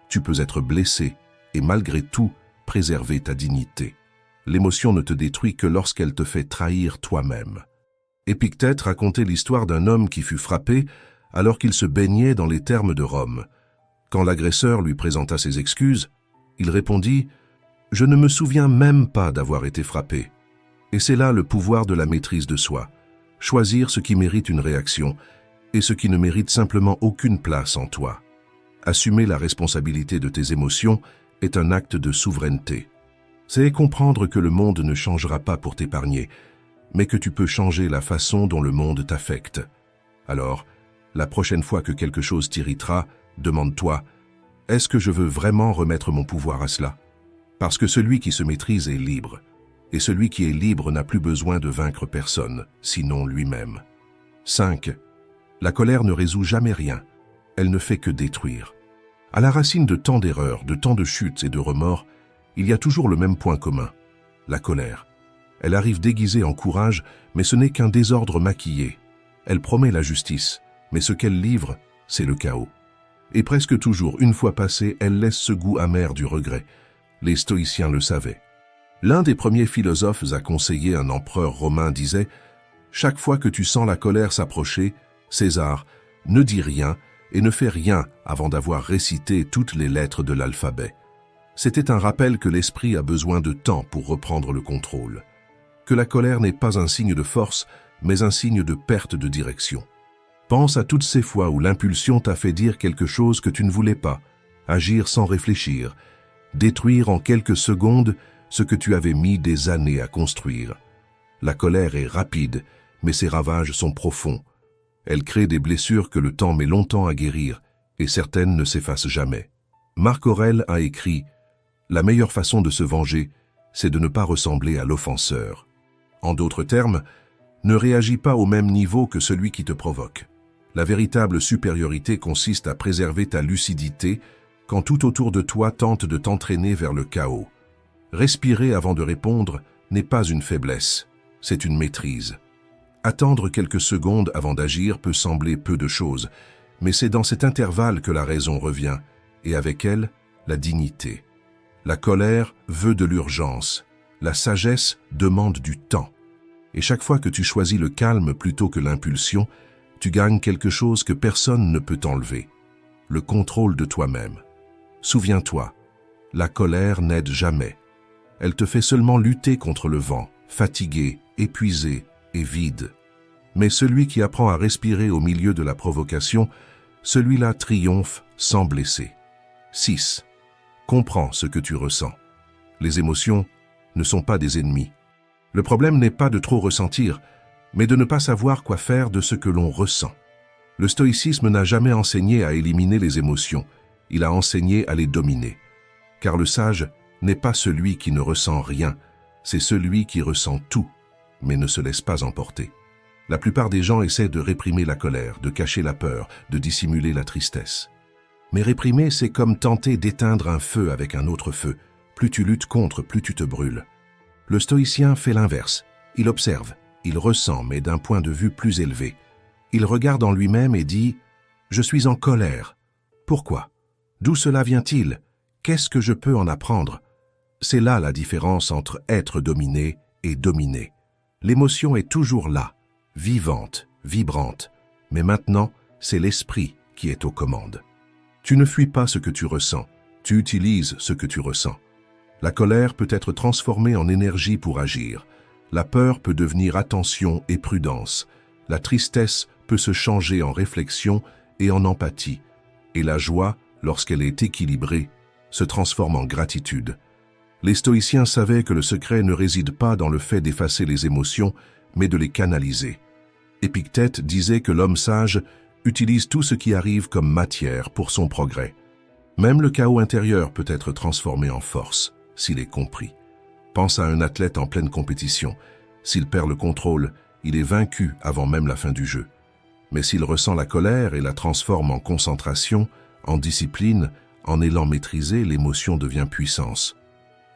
Tu peux être blessé et malgré tout, préserver ta dignité. L'émotion ne te détruit que lorsqu'elle te fait trahir toi-même. Épictète racontait l'histoire d'un homme qui fut frappé alors qu'il se baignait dans les thermes de Rome. Quand l'agresseur lui présenta ses excuses, il répondit « Je ne me souviens même pas d'avoir été frappé. » Et c'est là le pouvoir de la maîtrise de soi. Choisir ce qui mérite une réaction et ce qui ne mérite simplement aucune place en toi. Assumer la responsabilité de tes émotions est un acte de souveraineté. C'est comprendre que le monde ne changera pas pour t'épargner, mais que tu peux changer la façon dont le monde t'affecte. Alors, la prochaine fois que quelque chose t'irritera, demande-toi, est-ce que je veux vraiment remettre mon pouvoir à cela? Parce que celui qui se maîtrise est libre, et celui qui est libre n'a plus besoin de vaincre personne, sinon lui-même. 5. La colère ne résout jamais rien, elle ne fait que détruire. À la racine de tant d'erreurs, de tant de chutes et de remords, il y a toujours le même point commun, la colère. Elle arrive déguisée en courage, mais ce n'est qu'un désordre maquillé. Elle promet la justice, mais ce qu'elle livre, c'est le chaos. Et presque toujours, une fois passée, elle laisse ce goût amer du regret. Les stoïciens le savaient. L'un des premiers philosophes à conseiller un empereur romain disait « Chaque fois que tu sens la colère s'approcher, César, ne dis rien et ne fais rien avant d'avoir récité toutes les lettres de l'alphabet. » C'était un rappel que l'esprit a besoin de temps pour reprendre le contrôle. Que la colère n'est pas un signe de force, mais un signe de perte de direction. Pense à toutes ces fois où l'impulsion t'a fait dire quelque chose que tu ne voulais pas, agir sans réfléchir, détruire en quelques secondes ce que tu avais mis des années à construire. La colère est rapide, mais ses ravages sont profonds. Elle crée des blessures que le temps met longtemps à guérir, et certaines ne s'effacent jamais. Marc Aurèle a écrit « La meilleure façon de se venger, c'est de ne pas ressembler à l'offenseur. » En d'autres termes, ne réagis pas au même niveau que celui qui te provoque. La véritable supériorité consiste à préserver ta lucidité quand tout autour de toi tente de t'entraîner vers le chaos. Respirer avant de répondre n'est pas une faiblesse, c'est une maîtrise. Attendre quelques secondes avant d'agir peut sembler peu de choses, mais c'est dans cet intervalle que la raison revient, et avec elle, la dignité. La colère veut de l'urgence, la sagesse demande du temps. Et chaque fois que tu choisis le calme plutôt que l'impulsion, tu gagnes quelque chose que personne ne peut t'enlever. le contrôle de toi-même. Souviens-toi, la colère n'aide jamais. Elle te fait seulement lutter contre le vent, fatigué, épuisé et vide. Mais celui qui apprend à respirer au milieu de la provocation, celui-là triomphe sans blesser. 6. Comprends ce que tu ressens. Les émotions ne sont pas des ennemis. Le problème n'est pas de trop ressentir, mais de ne pas savoir quoi faire de ce que l'on ressent. Le stoïcisme n'a jamais enseigné à éliminer les émotions, il a enseigné à les dominer. Car le sage n'est pas celui qui ne ressent rien, c'est celui qui ressent tout, mais ne se laisse pas emporter. La plupart des gens essaient de réprimer la colère, de cacher la peur, de dissimuler la tristesse. Mais réprimer, c'est comme tenter d'éteindre un feu avec un autre feu. Plus tu luttes contre, plus tu te brûles. Le stoïcien fait l'inverse. Il observe, il ressent, mais d'un point de vue plus élevé. Il regarde en lui-même et dit « Je suis en colère. Pourquoi? D'où cela vient-il? Qu'est-ce que je peux en apprendre ?» C'est là la différence entre être dominé et dominer. L'émotion est toujours là, vivante, vibrante, mais maintenant, c'est l'esprit qui est aux commandes. Tu ne fuis pas ce que tu ressens, tu utilises ce que tu ressens. La colère peut être transformée en énergie pour agir. La peur peut devenir attention et prudence. La tristesse peut se changer en réflexion et en empathie. Et la joie, lorsqu'elle est équilibrée, se transforme en gratitude. Les stoïciens savaient que le secret ne réside pas dans le fait d'effacer les émotions, mais de les canaliser. Épictète disait que l'homme sage utilise tout ce qui arrive comme matière pour son progrès. Même le chaos intérieur peut être transformé en force, s'il est compris. Pense à un athlète en pleine compétition. S'il perd le contrôle, il est vaincu avant même la fin du jeu. Mais s'il ressent la colère et la transforme en concentration, en discipline, en élan maîtrisé, l'émotion devient puissance.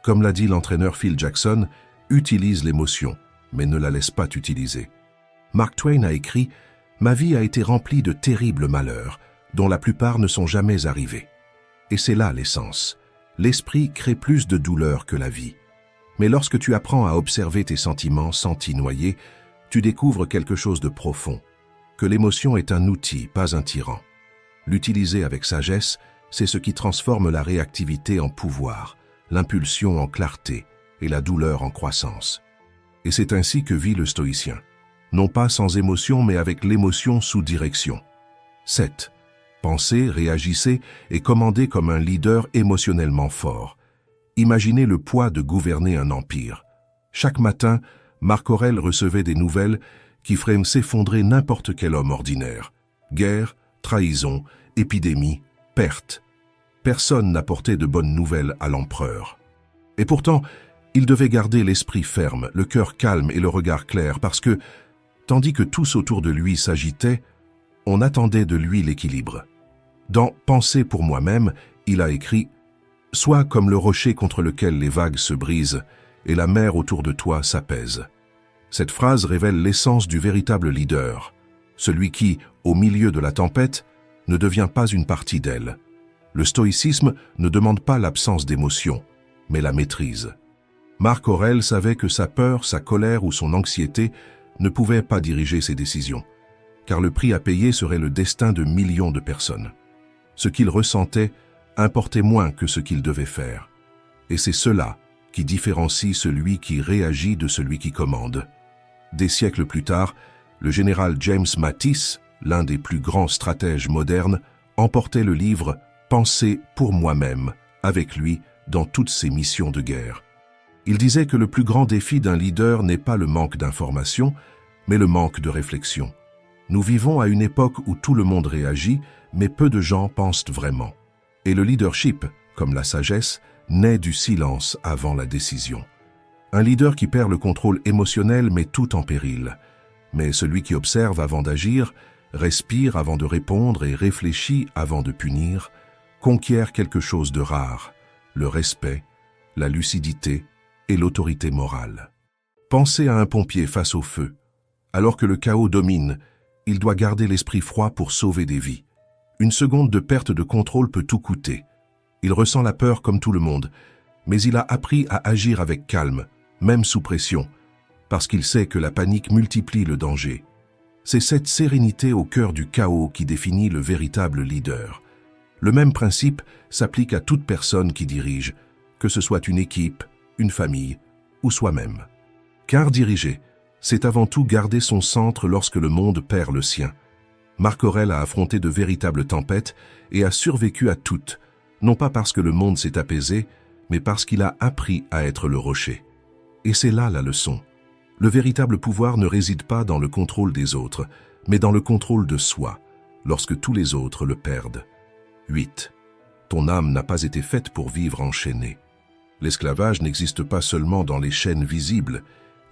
Comme l'a dit l'entraîneur Phil Jackson, utilise l'émotion, mais ne la laisse pas t'utiliser. Mark Twain a écrit « Ma vie a été remplie de terribles malheurs, dont la plupart ne sont jamais arrivés. » Et c'est là l'essence. L'esprit crée plus de douleur que la vie. Mais lorsque tu apprends à observer tes sentiments sans t'y noyer, tu découvres quelque chose de profond, que l'émotion est un outil, pas un tyran. L'utiliser avec sagesse, c'est ce qui transforme la réactivité en pouvoir, l'impulsion en clarté et la douleur en croissance. Et c'est ainsi que vit le stoïcien. Non pas sans émotion, mais avec l'émotion sous direction. 7. Pensez, réagissez et commandez comme un leader émotionnellement fort. Imaginez le poids de gouverner un empire. Chaque matin, Marc Aurèle recevait des nouvelles qui feraient s'effondrer n'importe quel homme ordinaire. Guerre, trahison, épidémie, perte. Personne n'apportait de bonnes nouvelles à l'empereur. Et pourtant, il devait garder l'esprit ferme, le cœur calme et le regard clair parce que, tandis que tous autour de lui s'agitaient, on attendait de lui l'équilibre. Dans « Penser pour moi-même », il a écrit « Sois comme le rocher contre lequel les vagues se brisent et la mer autour de toi s'apaise. » Cette phrase révèle l'essence du véritable leader, celui qui, au milieu de la tempête, ne devient pas une partie d'elle. Le stoïcisme ne demande pas l'absence d'émotion, mais la maîtrise. Marc Aurèle savait que sa peur, sa colère ou son anxiété ne pouvaient pas diriger ses décisions, car le prix à payer serait le destin de millions de personnes. Ce qu'il ressentait importait moins que ce qu'il devait faire. Et c'est cela qui différencie celui qui réagit de celui qui commande. Des siècles plus tard, le général James Mattis, l'un des plus grands stratèges modernes, emportait le livre « Penser pour moi-même » avec lui dans toutes ses missions de guerre. Il disait que le plus grand défi d'un leader n'est pas le manque d'information, mais le manque de réflexion. Nous vivons à une époque où tout le monde réagit, mais peu de gens pensent vraiment. Et le leadership, comme la sagesse, naît du silence avant la décision. Un leader qui perd le contrôle émotionnel met tout en péril. Mais celui qui observe avant d'agir, respire avant de répondre et réfléchit avant de punir, conquiert quelque chose de rare, le respect, la lucidité et l'autorité morale. Pensez à un pompier face au feu. Alors que le chaos domine, il doit garder l'esprit froid pour sauver des vies. Une seconde de perte de contrôle peut tout coûter. Il ressent la peur comme tout le monde, mais il a appris à agir avec calme, même sous pression, parce qu'il sait que la panique multiplie le danger. C'est cette sérénité au cœur du chaos qui définit le véritable leader. Le même principe s'applique à toute personne qui dirige, que ce soit une équipe, une famille ou soi-même. Car diriger, c'est avant tout garder son centre lorsque le monde perd le sien. Marc Aurèle a affronté de véritables tempêtes et a survécu à toutes, non pas parce que le monde s'est apaisé, mais parce qu'il a appris à être le rocher. Et c'est là la leçon. Le véritable pouvoir ne réside pas dans le contrôle des autres, mais dans le contrôle de soi, lorsque tous les autres le perdent. 8. Ton âme n'a pas été faite pour vivre enchaînée. L'esclavage n'existe pas seulement dans les chaînes visibles,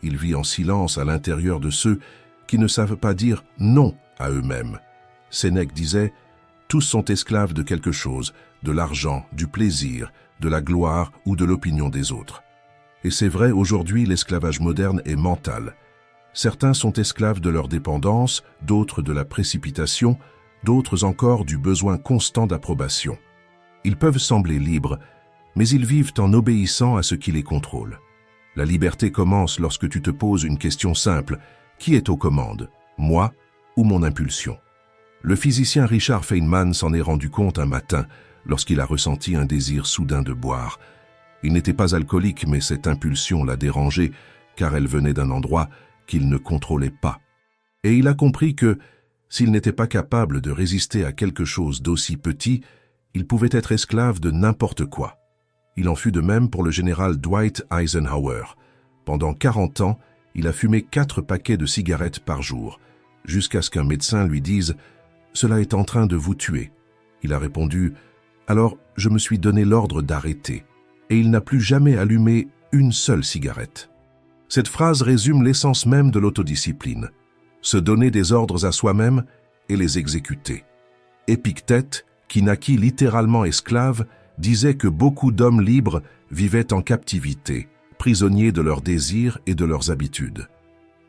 il vit en silence à l'intérieur de ceux qui ne savent pas dire non à eux-mêmes. Sénèque disait « Tous sont esclaves de quelque chose, de l'argent, du plaisir, de la gloire ou de l'opinion des autres. » Et c'est vrai, aujourd'hui, l'esclavage moderne est mental. Certains sont esclaves de leur dépendance, d'autres de la précipitation, d'autres encore du besoin constant d'approbation. Ils peuvent sembler libres, mais ils vivent en obéissant à ce qui les contrôle. La liberté commence lorsque tu te poses une question simple. Qui est aux commandes, moi ou mon impulsion? Le physicien Richard Feynman s'en est rendu compte un matin lorsqu'il a ressenti un désir soudain de boire. Il n'était pas alcoolique, mais cette impulsion l'a dérangé car elle venait d'un endroit qu'il ne contrôlait pas. Et il a compris que, s'il n'était pas capable de résister à quelque chose d'aussi petit, il pouvait être esclave de n'importe quoi. Il en fut de même pour le général Dwight Eisenhower. Pendant 40 ans, il a fumé 4 paquets de cigarettes par jour, jusqu'à ce qu'un médecin lui dise « Cela est en train de vous tuer ». Il a répondu « Alors, je me suis donné l'ordre d'arrêter ». Et il n'a plus jamais allumé une seule cigarette. Cette phrase résume l'essence même de l'autodiscipline. Se donner des ordres à soi-même et les exécuter. Épictète, qui naquit littéralement esclave, disait que beaucoup d'hommes libres vivaient en captivité, prisonniers de leurs désirs et de leurs habitudes.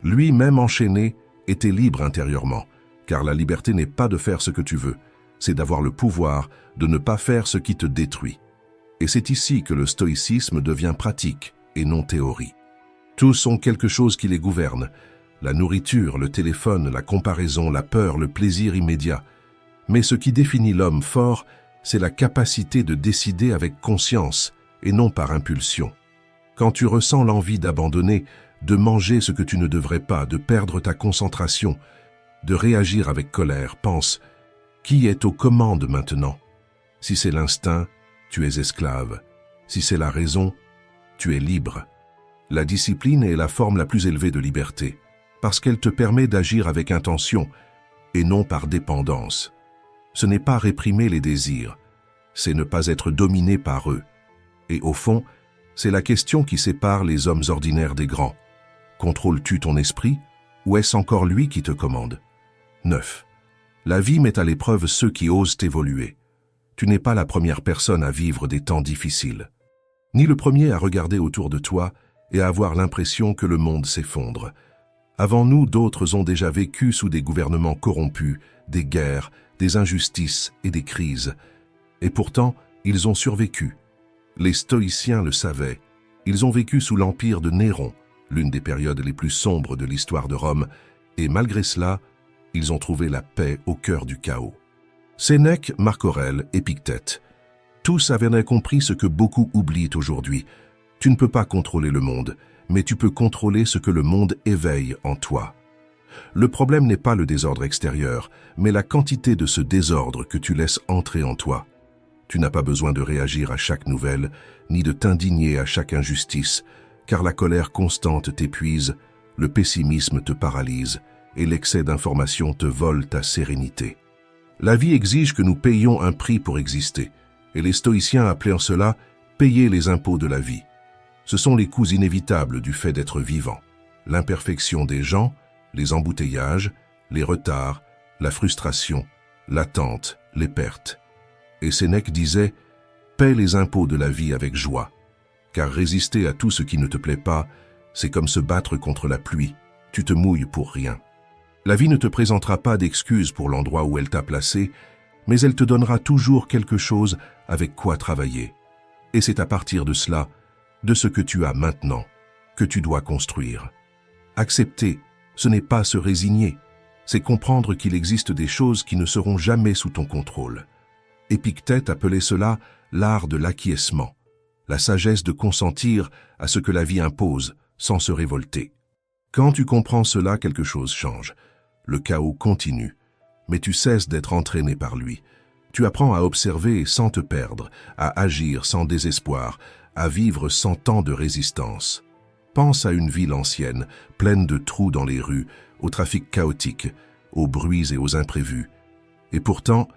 Lui-même enchaîné, était libre intérieurement, car la liberté n'est pas de faire ce que tu veux, c'est d'avoir le pouvoir de ne pas faire ce qui te détruit. Et c'est ici que le stoïcisme devient pratique et non théorie. Tous ont quelque chose qui les gouverne, la nourriture, le téléphone, la comparaison, la peur, le plaisir immédiat. Mais ce qui définit l'homme fort, c'est la capacité de décider avec conscience et non par impulsion. Quand tu ressens l'envie d'abandonner, de manger ce que tu ne devrais pas, de perdre ta concentration, de réagir avec colère, pense « Qui est aux commandes maintenant ?» Si c'est l'instinct, tu es esclave. Si c'est la raison, tu es libre. La discipline est la forme la plus élevée de liberté, parce qu'elle te permet d'agir avec intention et non par dépendance. Ce n'est pas réprimer les désirs, c'est ne pas être dominé par eux. Et au fond, c'est la question qui sépare les hommes ordinaires des grands. Contrôles-tu ton esprit ou est-ce encore lui qui te commande? 9. La vie met à l'épreuve ceux qui osent évoluer. Tu n'es pas la première personne à vivre des temps difficiles, ni le premier à regarder autour de toi et à avoir l'impression que le monde s'effondre. Avant nous, d'autres ont déjà vécu sous des gouvernements corrompus, des guerres, des injustices et des crises. Et pourtant, ils ont survécu. Les stoïciens le savaient. Ils ont vécu sous l'empire de Néron, l'une des périodes les plus sombres de l'histoire de Rome, et malgré cela, ils ont trouvé la paix au cœur du chaos. Sénèque, Marc Aurèle, Épictète. Tous avaient compris ce que beaucoup oublient aujourd'hui. Tu ne peux pas contrôler le monde, mais tu peux contrôler ce que le monde éveille en toi. Le problème n'est pas le désordre extérieur, mais la quantité de ce désordre que tu laisses entrer en toi. Tu n'as pas besoin de réagir à chaque nouvelle, ni de t'indigner à chaque injustice, car la colère constante t'épuise, le pessimisme te paralyse, et l'excès d'information te vole ta sérénité. La vie exige que nous payions un prix pour exister, et les stoïciens appelaient cela « payer les impôts de la vie ». Ce sont les coûts inévitables du fait d'être vivant, l'imperfection des gens, les embouteillages, les retards, la frustration, l'attente, les pertes. Et Sénèque disait « paie les impôts de la vie avec joie », car résister à tout ce qui ne te plaît pas, c'est comme se battre contre la pluie, tu te mouilles pour rien. La vie ne te présentera pas d'excuses pour l'endroit où elle t'a placé, mais elle te donnera toujours quelque chose avec quoi travailler. Et c'est à partir de cela, de ce que tu as maintenant, que tu dois construire. Accepter, ce n'est pas se résigner, c'est comprendre qu'il existe des choses qui ne seront jamais sous ton contrôle. Épictète appelait cela l'art de l'acquiescement, la sagesse de consentir à ce que la vie impose sans se révolter. Quand tu comprends cela, quelque chose change. Le chaos continue, mais tu cesses d'être entraîné par lui. Tu apprends à observer sans te perdre, à agir sans désespoir, à vivre sans tant de résistance. Pense à une ville ancienne, pleine de trous dans les rues, au trafic chaotique, aux bruits et aux imprévus, et pourtant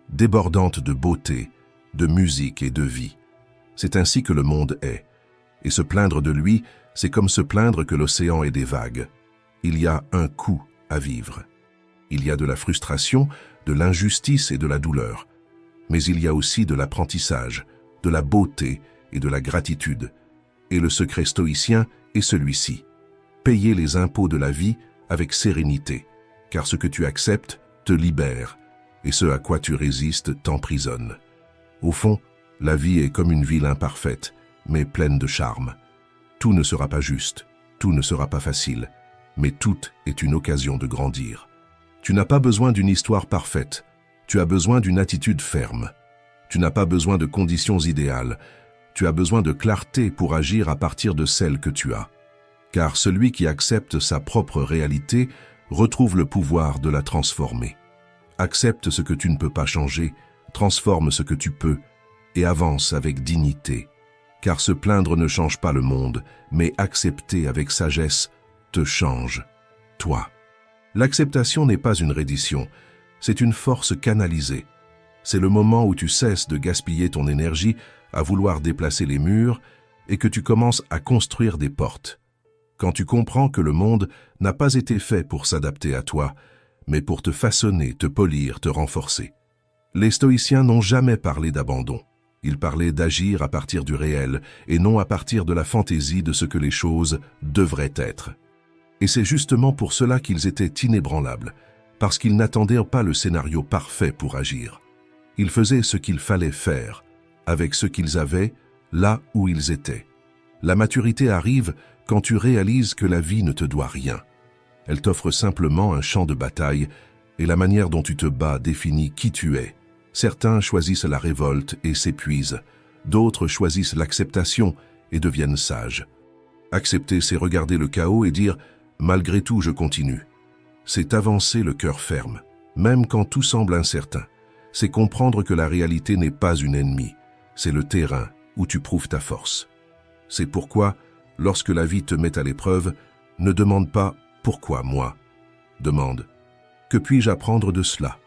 débordante de beauté, de musique et de vie. C'est ainsi que le monde est, et se plaindre de lui, c'est comme se plaindre que l'océan ait des vagues. Il y a un coût à vivre. Il y a de la frustration, de l'injustice et de la douleur, mais il y a aussi de l'apprentissage, de la beauté et de la gratitude. Et le secret stoïcien est celui-ci: payer les impôts de la vie avec sérénité, car ce que tu acceptes te libère, et ce à quoi tu résistes t'emprisonne. Au fond, la vie est comme une ville imparfaite, mais pleine de charme. Tout ne sera pas juste, tout ne sera pas facile, mais tout est une occasion de grandir. Tu n'as pas besoin d'une histoire parfaite, tu as besoin d'une attitude ferme. Tu n'as pas besoin de conditions idéales, tu as besoin de clarté pour agir à partir de celle que tu as. Car celui qui accepte sa propre réalité retrouve le pouvoir de la transformer. Accepte ce que tu ne peux pas changer, transforme ce que tu peux, et avance avec dignité. Car se plaindre ne change pas le monde, mais accepter avec sagesse te change, toi. L'acceptation n'est pas une reddition, c'est une force canalisée. C'est le moment où tu cesses de gaspiller ton énergie à vouloir déplacer les murs et que tu commences à construire des portes. Quand tu comprends que le monde n'a pas été fait pour s'adapter à toi, mais pour te façonner, te polir, te renforcer. Les stoïciens n'ont jamais parlé d'abandon. Ils parlaient d'agir à partir du réel et non à partir de la fantaisie de ce que les choses devraient être. Et c'est justement pour cela qu'ils étaient inébranlables, parce qu'ils n'attendaient pas le scénario parfait pour agir. Ils faisaient ce qu'il fallait faire, avec ce qu'ils avaient, là où ils étaient. La maturité arrive quand tu réalises que la vie ne te doit rien. Elle t'offre simplement un champ de bataille, et la manière dont tu te bats définit qui tu es. Certains choisissent la révolte et s'épuisent, d'autres choisissent l'acceptation et deviennent sages. Accepter, c'est regarder le chaos et dire « malgré tout, je continue ». C'est avancer le cœur ferme, même quand tout semble incertain. C'est comprendre que la réalité n'est pas une ennemie, c'est le terrain où tu prouves ta force. C'est pourquoi, lorsque la vie te met à l'épreuve, ne demande pas « pourquoi moi ?» Demande « que puis-je apprendre de cela ?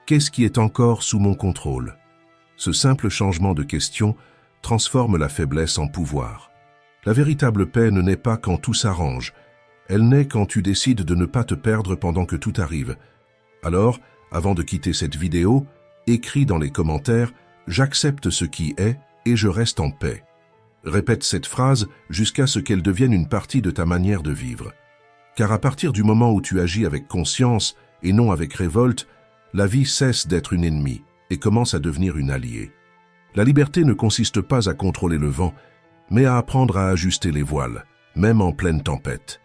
Qu'est-ce qui est encore sous mon contrôle ?» Ce simple changement de question transforme la faiblesse en pouvoir. La véritable paix ne naît pas quand tout s'arrange, elle naît quand tu décides de ne pas te perdre pendant que tout arrive. Alors, avant de quitter cette vidéo, écris dans les commentaires « J'accepte ce qui est et je reste en paix ». Répète cette phrase jusqu'à ce qu'elle devienne une partie de ta manière de vivre. Car à partir du moment où tu agis avec conscience et non avec révolte, la vie cesse d'être une ennemie et commence à devenir une alliée. La liberté ne consiste pas à contrôler le vent, mais à apprendre à ajuster les voiles, même en pleine tempête.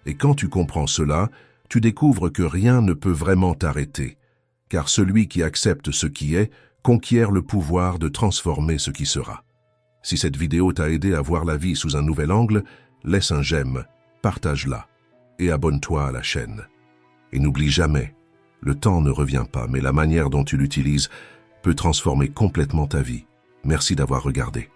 Et quand tu comprends cela, tu découvres que rien ne peut vraiment t'arrêter, car celui qui accepte ce qui est conquiert le pouvoir de transformer ce qui sera. Si cette vidéo t'a aidé à voir la vie sous un nouvel angle, laisse un j'aime, partage-la et abonne-toi à la chaîne. Et n'oublie jamais, le temps ne revient pas, mais la manière dont tu l'utilises peut transformer complètement ta vie. Merci d'avoir regardé.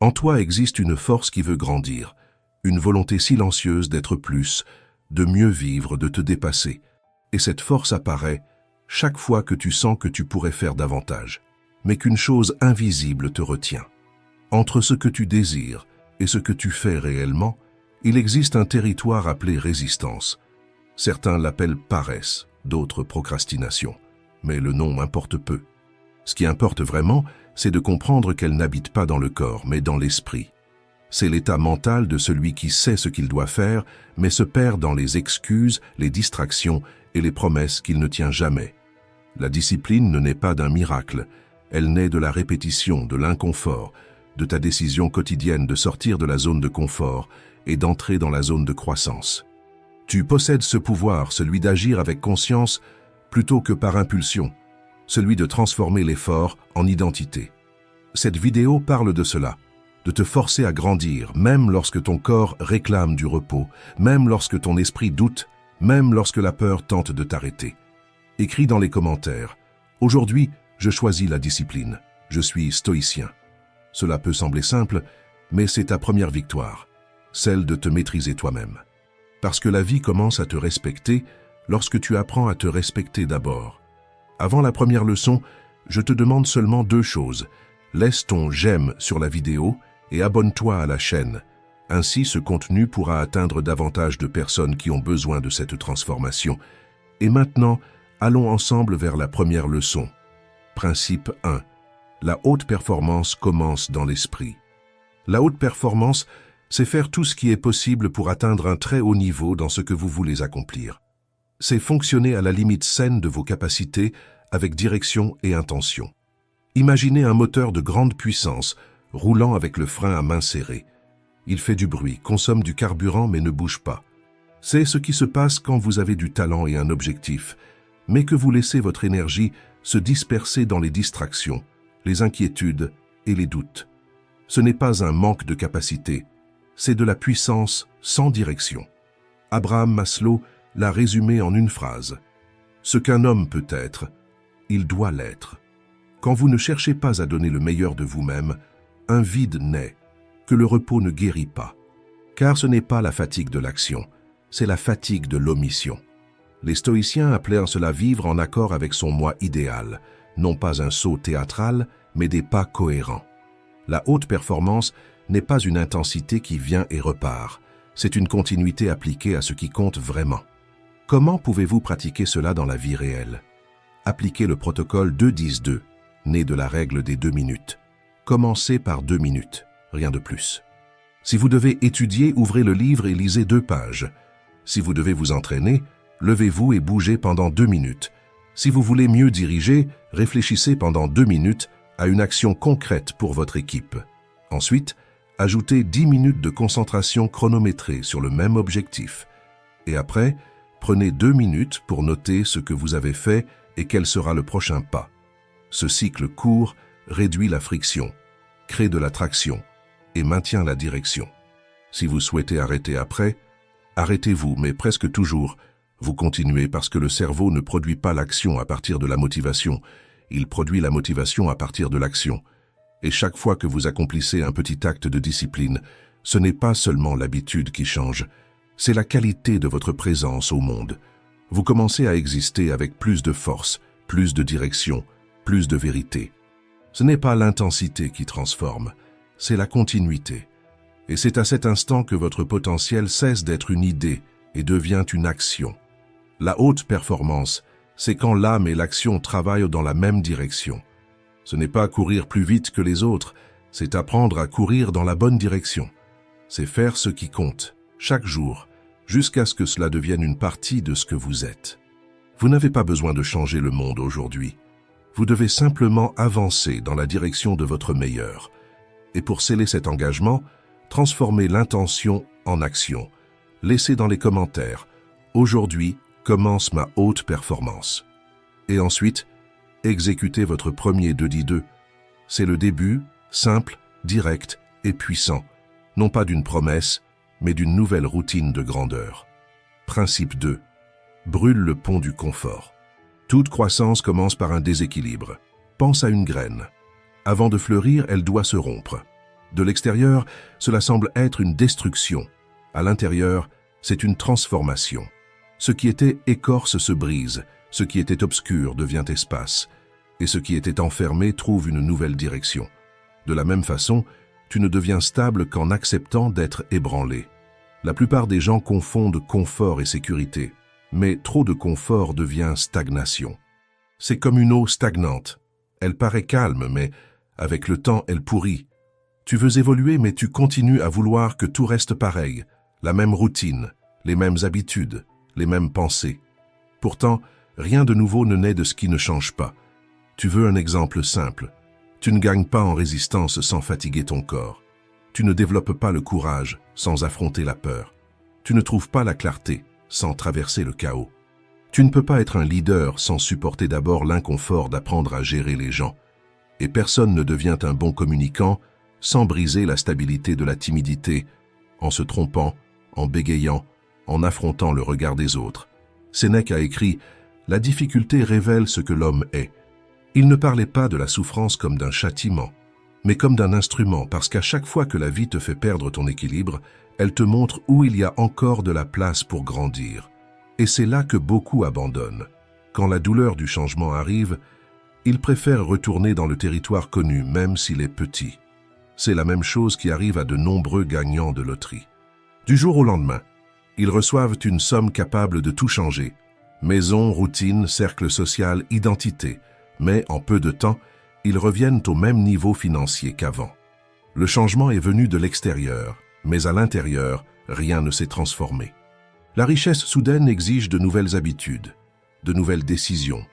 En toi existe une force qui veut grandir, une volonté silencieuse d'être plus, de mieux vivre, de te dépasser. Et cette force apparaît chaque fois que tu sens que tu pourrais faire davantage, mais qu'une chose invisible te retient. Entre ce que tu désires et ce que tu fais réellement, il existe un territoire appelé résistance. Certains l'appellent paresse, d'autres procrastination, mais le nom importe peu. Ce qui importe vraiment, c'est de comprendre qu'elle n'habite pas dans le corps, mais dans l'esprit. C'est l'état mental de celui qui sait ce qu'il doit faire, mais se perd dans les excuses, les distractions et les promesses qu'il ne tient jamais. La discipline ne naît pas d'un miracle, elle naît de la répétition, de l'inconfort, de ta décision quotidienne de sortir de la zone de confort et d'entrer dans la zone de croissance. Tu possèdes ce pouvoir, celui d'agir avec conscience plutôt que par impulsion. celui de transformer l'effort en identité. Cette vidéo parle de cela, de te forcer à grandir, même lorsque ton corps réclame du repos, même lorsque ton esprit doute, même lorsque la peur tente de t'arrêter. Écris dans les commentaires « Aujourd'hui, je choisis la discipline. Je suis stoïcien. » Cela peut sembler simple, mais c'est ta première victoire, celle de te maîtriser toi-même. Parce que la vie commence à te respecter lorsque tu apprends à te respecter d'abord. Avant la première leçon, je te demande seulement 2 choses. Laisse ton « j'aime » sur la vidéo et abonne-toi à la chaîne. Ainsi, ce contenu pourra atteindre davantage de personnes qui ont besoin de cette transformation. Et maintenant, allons ensemble vers la première leçon. Principe 1. La haute performance commence dans l'esprit. La haute performance, c'est faire tout ce qui est possible pour atteindre un très haut niveau dans ce que vous voulez accomplir. C'est fonctionner à la limite saine de vos capacités avec direction et intention. Imaginez un moteur de grande puissance, roulant avec le frein à main serrée. Il fait du bruit, consomme du carburant mais ne bouge pas. C'est ce qui se passe quand vous avez du talent et un objectif, mais que vous laissez votre énergie se disperser dans les distractions, les inquiétudes et les doutes. Ce n'est pas un manque de capacité, c'est de la puissance sans direction. Abraham Maslow l'a résumé en une phrase. Ce qu'un homme peut être, il doit l'être. Quand vous ne cherchez pas à donner le meilleur de vous-même, un vide naît, que le repos ne guérit pas. Car ce n'est pas la fatigue de l'action, c'est la fatigue de l'omission. Les stoïciens appelaient cela vivre en accord avec son moi idéal, non pas un saut théâtral, mais des pas cohérents. La haute performance n'est pas une intensité qui vient et repart, c'est une continuité appliquée à ce qui compte vraiment. Comment pouvez-vous pratiquer cela dans la vie réelle? Appliquez le protocole 2-10-2, né de la règle des 2 minutes. Commencez par 2 minutes, rien de plus. Si vous devez étudier, ouvrez le livre et lisez 2 pages. Si vous devez vous entraîner, levez-vous et bougez pendant 2 minutes. Si vous voulez mieux diriger, réfléchissez pendant 2 minutes à une action concrète pour votre équipe. Ensuite, ajoutez 10 minutes de concentration chronométrée sur le même objectif. Et après, prenez 2 minutes pour noter ce que vous avez fait et quel sera le prochain pas. Ce cycle court réduit la friction, crée de l'attraction et maintient la direction. Si vous souhaitez arrêter après, arrêtez-vous, mais presque toujours, vous continuez parce que le cerveau ne produit pas l'action à partir de la motivation, il produit la motivation à partir de l'action. Et chaque fois que vous accomplissez un petit acte de discipline, ce n'est pas seulement l'habitude qui change, c'est la qualité de votre présence au monde. Vous commencez à exister avec plus de force, plus de direction, plus de vérité. Ce n'est pas l'intensité qui transforme, c'est la continuité. Et c'est à cet instant que votre potentiel cesse d'être une idée et devient une action. La haute performance, c'est quand l'âme et l'action travaillent dans la même direction. Ce n'est pas courir plus vite que les autres, c'est apprendre à courir dans la bonne direction. C'est faire ce qui compte, chaque jour, jusqu'à ce que cela devienne une partie de ce que vous êtes. Vous n'avez pas besoin de changer le monde aujourd'hui. Vous devez simplement avancer dans la direction de votre meilleur. Et pour sceller cet engagement, transformez l'intention en action. Laissez dans les commentaires « Aujourd'hui commence ma haute performance ». Et ensuite, exécutez votre premier 2-10-2. C'est le début, simple, direct et puissant, non pas d'une promesse, mais d'une nouvelle routine de grandeur. Principe 2. Brûle le pont du confort. Toute croissance commence par un déséquilibre. Pense à une graine. Avant de fleurir, elle doit se rompre. De l'extérieur, cela semble être une destruction. À l'intérieur, c'est une transformation. Ce qui était écorce se brise, ce qui était obscur devient espace, et ce qui était enfermé trouve une nouvelle direction. De la même façon, tu ne deviens stable qu'en acceptant d'être ébranlé. La plupart des gens confondent confort et sécurité, mais trop de confort devient stagnation. C'est comme une eau stagnante. Elle paraît calme, mais avec le temps, elle pourrit. Tu veux évoluer, mais tu continues à vouloir que tout reste pareil, la même routine, les mêmes habitudes, les mêmes pensées. Pourtant, rien de nouveau ne naît de ce qui ne change pas. Tu veux un exemple simple. Tu ne gagnes pas en résistance sans fatiguer ton corps. Tu ne développes pas le courage sans affronter la peur. Tu ne trouves pas la clarté sans traverser le chaos. Tu ne peux pas être un leader sans supporter d'abord l'inconfort d'apprendre à gérer les gens. Et personne ne devient un bon communicant sans briser la stabilité de la timidité, en se trompant, en bégayant, en affrontant le regard des autres. Sénèque a écrit « La difficulté révèle ce que l'homme est ». Il ne parlait pas de la souffrance comme d'un châtiment, mais comme d'un instrument, parce qu'à chaque fois que la vie te fait perdre ton équilibre, elle te montre où il y a encore de la place pour grandir. Et c'est là que beaucoup abandonnent. Quand la douleur du changement arrive, ils préfèrent retourner dans le territoire connu, même s'il est petit. C'est la même chose qui arrive à de nombreux gagnants de loterie. Du jour au lendemain, ils reçoivent une somme capable de tout changer. Maison, routine, cercle social, identité. Mais en peu de temps, ils reviennent au même niveau financier qu'avant. Le changement est venu de l'extérieur, mais à l'intérieur, rien ne s'est transformé. La richesse soudaine exige de nouvelles habitudes, de nouvelles décisions,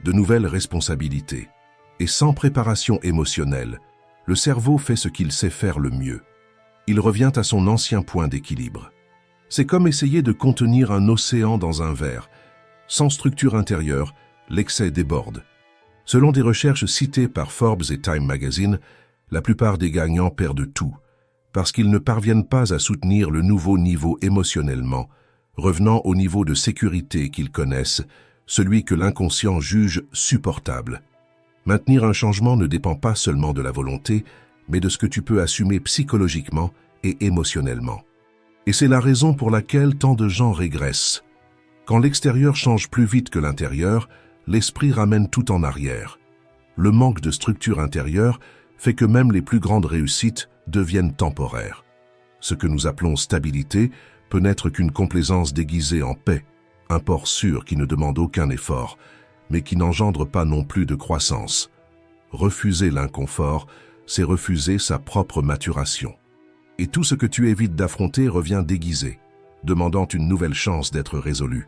de nouvelles responsabilités. Et sans préparation émotionnelle, le cerveau fait ce qu'il sait faire le mieux. Il revient à son ancien point d'équilibre. C'est comme essayer de contenir un océan dans un verre. Sans structure intérieure, l'excès déborde. Selon des recherches citées par Forbes et Time Magazine, la plupart des gagnants perdent tout, parce qu'ils ne parviennent pas à soutenir le nouveau niveau émotionnellement, revenant au niveau de sécurité qu'ils connaissent, celui que l'inconscient juge supportable. Maintenir un changement ne dépend pas seulement de la volonté, mais de ce que tu peux assumer psychologiquement et émotionnellement. Et c'est la raison pour laquelle tant de gens régressent. Quand l'extérieur change plus vite que l'intérieur, l'esprit ramène tout en arrière. Le manque de structure intérieure fait que même les plus grandes réussites deviennent temporaires. Ce que nous appelons stabilité peut n'être qu'une complaisance déguisée en paix, un port sûr qui ne demande aucun effort, mais qui n'engendre pas non plus de croissance. Refuser l'inconfort, c'est refuser sa propre maturation. Et tout ce que tu évites d'affronter revient déguisé, demandant une nouvelle chance d'être résolu.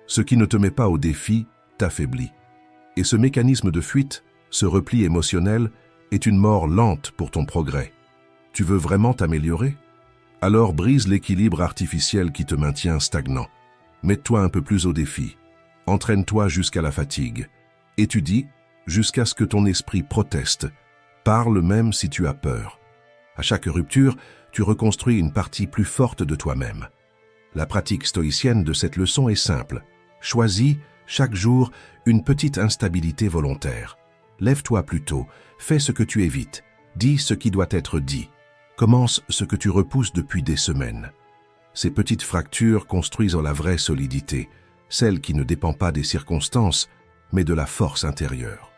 Ce qui ne te met pas au défi t'affaiblit. Et ce mécanisme de fuite, ce repli émotionnel, est une mort lente pour ton progrès. Tu veux vraiment t'améliorer? Alors brise l'équilibre artificiel qui te maintient stagnant. Mets-toi un peu plus au défi. Entraîne-toi jusqu'à la fatigue. Étudie jusqu'à ce que ton esprit proteste. Parle même si tu as peur. À chaque rupture, tu reconstruis une partie plus forte de toi-même. La pratique stoïcienne de cette leçon est simple. Choisis, chaque jour, une petite instabilité volontaire. Lève-toi plus tôt, fais ce que tu évites, dis ce qui doit être dit. Commence ce que tu repousses depuis des semaines. Ces petites fractures construisent la vraie solidité, celle qui ne dépend pas des circonstances, mais de la force intérieure.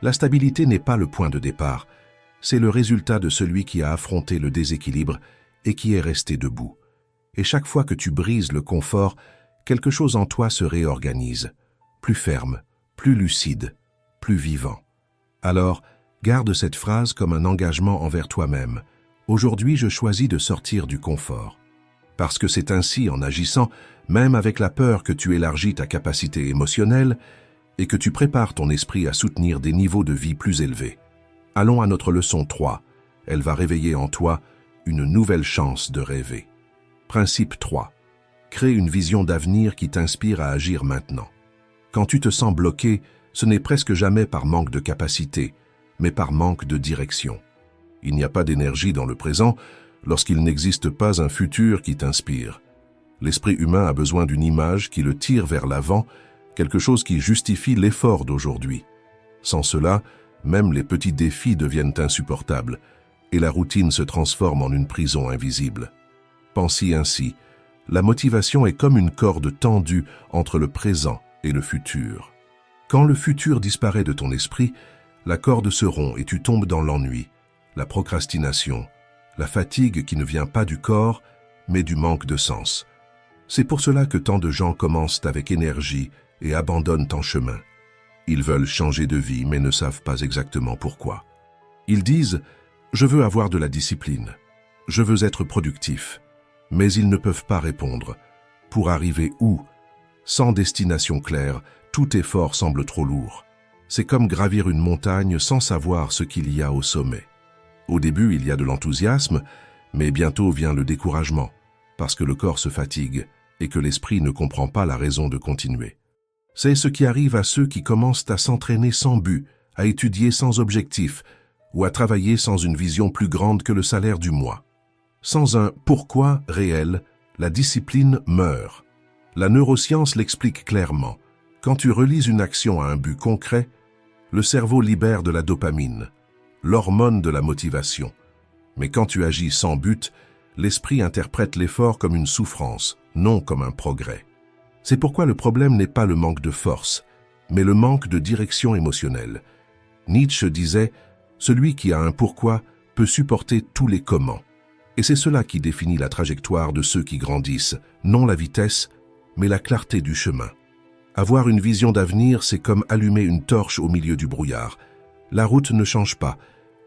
La stabilité n'est pas le point de départ, c'est le résultat de celui qui a affronté le déséquilibre et qui est resté debout. Et chaque fois que tu brises le confort, quelque chose en toi se réorganise, plus ferme, plus lucide, plus vivant. Alors, garde cette phrase comme un engagement envers toi-même. Aujourd'hui, je choisis de sortir du confort. Parce que c'est ainsi, en agissant, même avec la peur, que tu élargis ta capacité émotionnelle et que tu prépares ton esprit à soutenir des niveaux de vie plus élevés. Allons à notre leçon 3. Elle va réveiller en toi une nouvelle chance de rêver. Principe 3. Crée une vision d'avenir qui t'inspire à agir maintenant. Quand tu te sens bloqué, ce n'est presque jamais par manque de capacité, mais par manque de direction. Il n'y a pas d'énergie dans le présent lorsqu'il n'existe pas un futur qui t'inspire. L'esprit humain a besoin d'une image qui le tire vers l'avant, quelque chose qui justifie l'effort d'aujourd'hui. Sans cela, même les petits défis deviennent insupportables et la routine se transforme en une prison invisible. Pense-y ainsi, la motivation est comme une corde tendue entre le présent et le futur. Quand le futur disparaît de ton esprit, la corde se rompt et tu tombes dans l'ennui, la procrastination, la fatigue qui ne vient pas du corps, mais du manque de sens. C'est pour cela que tant de gens commencent avec énergie et abandonnent en chemin. Ils veulent changer de vie mais ne savent pas exactement pourquoi. Ils disent « Je veux avoir de la discipline, je veux être productif », mais ils ne peuvent pas répondre. Pour arriver où? Sans destination claire, tout effort semble trop lourd. C'est comme gravir une montagne sans savoir ce qu'il y a au sommet. Au début, il y a de l'enthousiasme, mais bientôt vient le découragement, parce que le corps se fatigue et que l'esprit ne comprend pas la raison de continuer. C'est ce qui arrive à ceux qui commencent à s'entraîner sans but, à étudier sans objectif, ou à travailler sans une vision plus grande que le salaire du mois. Sans un « pourquoi » réel, la discipline meurt. La neuroscience l'explique clairement. Quand tu relies une action à un but concret, le cerveau libère de la dopamine, l'hormone de la motivation. Mais quand tu agis sans but, l'esprit interprète l'effort comme une souffrance, non comme un progrès. C'est pourquoi le problème n'est pas le manque de force, mais le manque de direction émotionnelle. Nietzsche disait « Celui qui a un pourquoi peut supporter tous les comment ». Et c'est cela qui définit la trajectoire de ceux qui grandissent, non la vitesse, mais la clarté du chemin. Avoir une vision d'avenir, c'est comme allumer une torche au milieu du brouillard. La route ne change pas,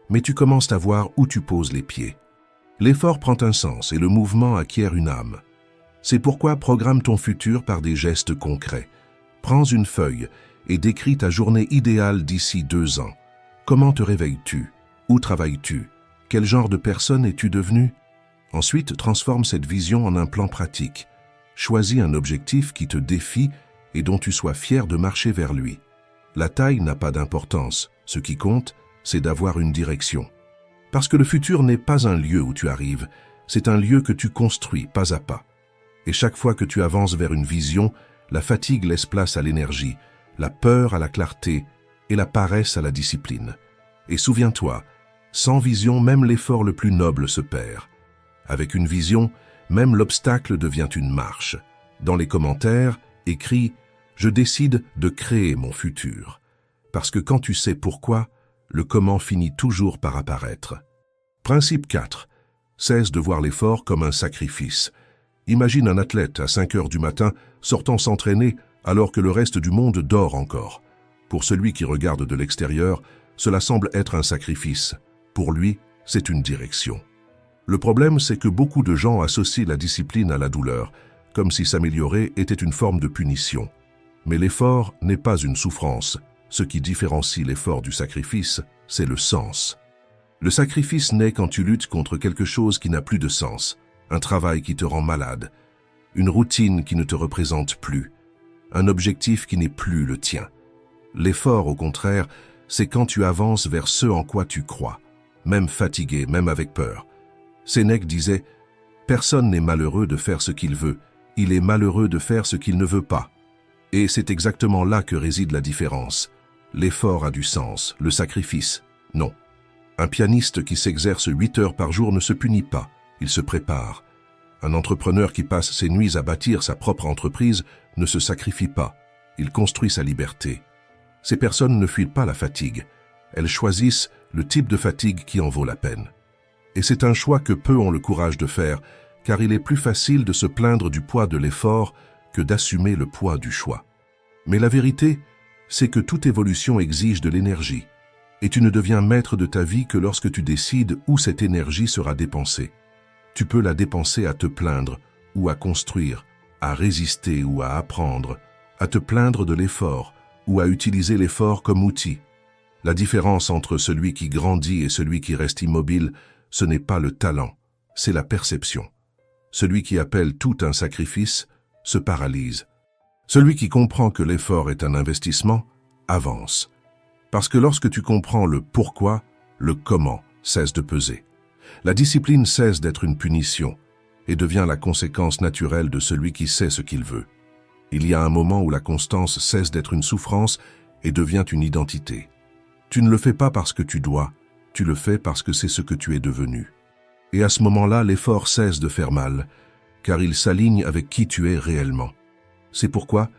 mais tu commences à voir où tu poses les pieds. L'effort prend un sens et le mouvement acquiert une âme. C'est pourquoi programme ton futur par des gestes concrets. Prends une feuille et décris ta journée idéale d'ici 2 ans. Comment te réveilles-tu? Où travailles-tu? Quel genre de personne es-tu devenu? Ensuite, transforme cette vision en un plan pratique. Choisis un objectif qui te défie et dont tu sois fier de marcher vers lui. La taille n'a pas d'importance. Ce qui compte, c'est d'avoir une direction. Parce que le futur n'est pas un lieu où tu arrives, c'est un lieu que tu construis pas à pas. Et chaque fois que tu avances vers une vision, la fatigue laisse place à l'énergie, la peur à la clarté et la paresse à la discipline. Et souviens-toi, sans vision, même l'effort le plus noble se perd. Avec une vision, même l'obstacle devient une marche. Dans les commentaires, écris « Je décide de créer mon futur ». Parce que quand tu sais pourquoi, le comment finit toujours par apparaître. Principe 4. Cesse de voir l'effort comme un sacrifice. Imagine un athlète à 5 heures du matin sortant s'entraîner alors que le reste du monde dort encore. Pour celui qui regarde de l'extérieur, cela semble être un sacrifice. Pour lui, c'est une direction. Le problème, c'est que beaucoup de gens associent la discipline à la douleur, comme si s'améliorer était une forme de punition. Mais l'effort n'est pas une souffrance. Ce qui différencie l'effort du sacrifice, c'est le sens. Le sacrifice naît quand tu luttes contre quelque chose qui n'a plus de sens, un travail qui te rend malade, une routine qui ne te représente plus, un objectif qui n'est plus le tien. L'effort, au contraire, c'est quand tu avances vers ce en quoi tu crois, même fatigué, même avec peur. Sénèque disait « Personne n'est malheureux de faire ce qu'il veut, il est malheureux de faire ce qu'il ne veut pas ». Et c'est exactement là que réside la différence. L'effort a du sens, le sacrifice, non. Un pianiste qui s'exerce 8 heures par jour ne se punit pas, il se prépare. Un entrepreneur qui passe ses nuits à bâtir sa propre entreprise ne se sacrifie pas, il construit sa liberté. Ces personnes ne fuient pas la fatigue, elles choisissent le type de fatigue qui en vaut la peine. Et c'est un choix que peu ont le courage de faire, car il est plus facile de se plaindre du poids de l'effort que d'assumer le poids du choix. Mais la vérité, c'est que toute évolution exige de l'énergie, et tu ne deviens maître de ta vie que lorsque tu décides où cette énergie sera dépensée. Tu peux la dépenser à te plaindre, ou à construire, à résister ou à apprendre, à te plaindre de l'effort, ou à utiliser l'effort comme outil. La différence entre celui qui grandit et celui qui reste immobile, ce n'est pas le talent, c'est la perception. Celui qui appelle tout un sacrifice se paralyse. Celui qui comprend que l'effort est un investissement avance. Parce que lorsque tu comprends le pourquoi, le comment cesse de peser. La discipline cesse d'être une punition et devient la conséquence naturelle de celui qui sait ce qu'il veut. Il y a un moment où la constance cesse d'être une souffrance et devient une identité. Tu ne le fais pas parce que tu dois, tu le fais parce que c'est ce que tu es devenu. Et à ce moment-là, l'effort cesse de faire mal, car il s'aligne avec qui tu es réellement. C'est pourquoi,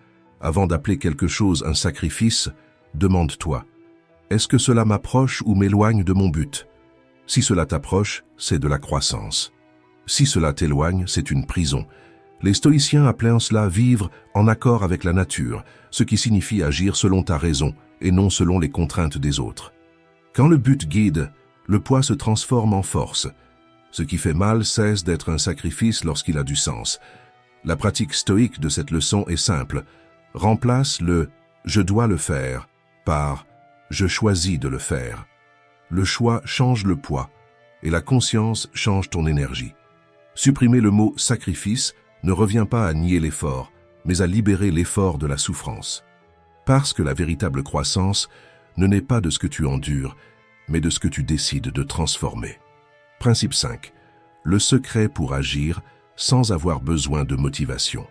avant d'appeler quelque chose un sacrifice, demande-toi, est-ce que cela m'approche ou m'éloigne de mon but? Si cela t'approche, c'est de la croissance. Si cela t'éloigne, c'est une prison. Les stoïciens appelaient cela vivre en accord avec la nature, ce qui signifie agir selon ta raison et non selon les contraintes des autres. Quand le but guide, le poids se transforme en force. Ce qui fait mal cesse d'être un sacrifice lorsqu'il a du sens. La pratique stoïque de cette leçon est simple. Remplace le « je dois le faire » par « je choisis de le faire ». Le choix change le poids et la conscience change ton énergie. Supprimer le mot « sacrifice » ne revient pas à nier l'effort, mais à libérer l'effort de la souffrance. Parce que la véritable croissance ne naît pas de ce que tu endures, mais de ce que tu décides de transformer. Principe 5. Le secret pour agir sans avoir besoin de motivation.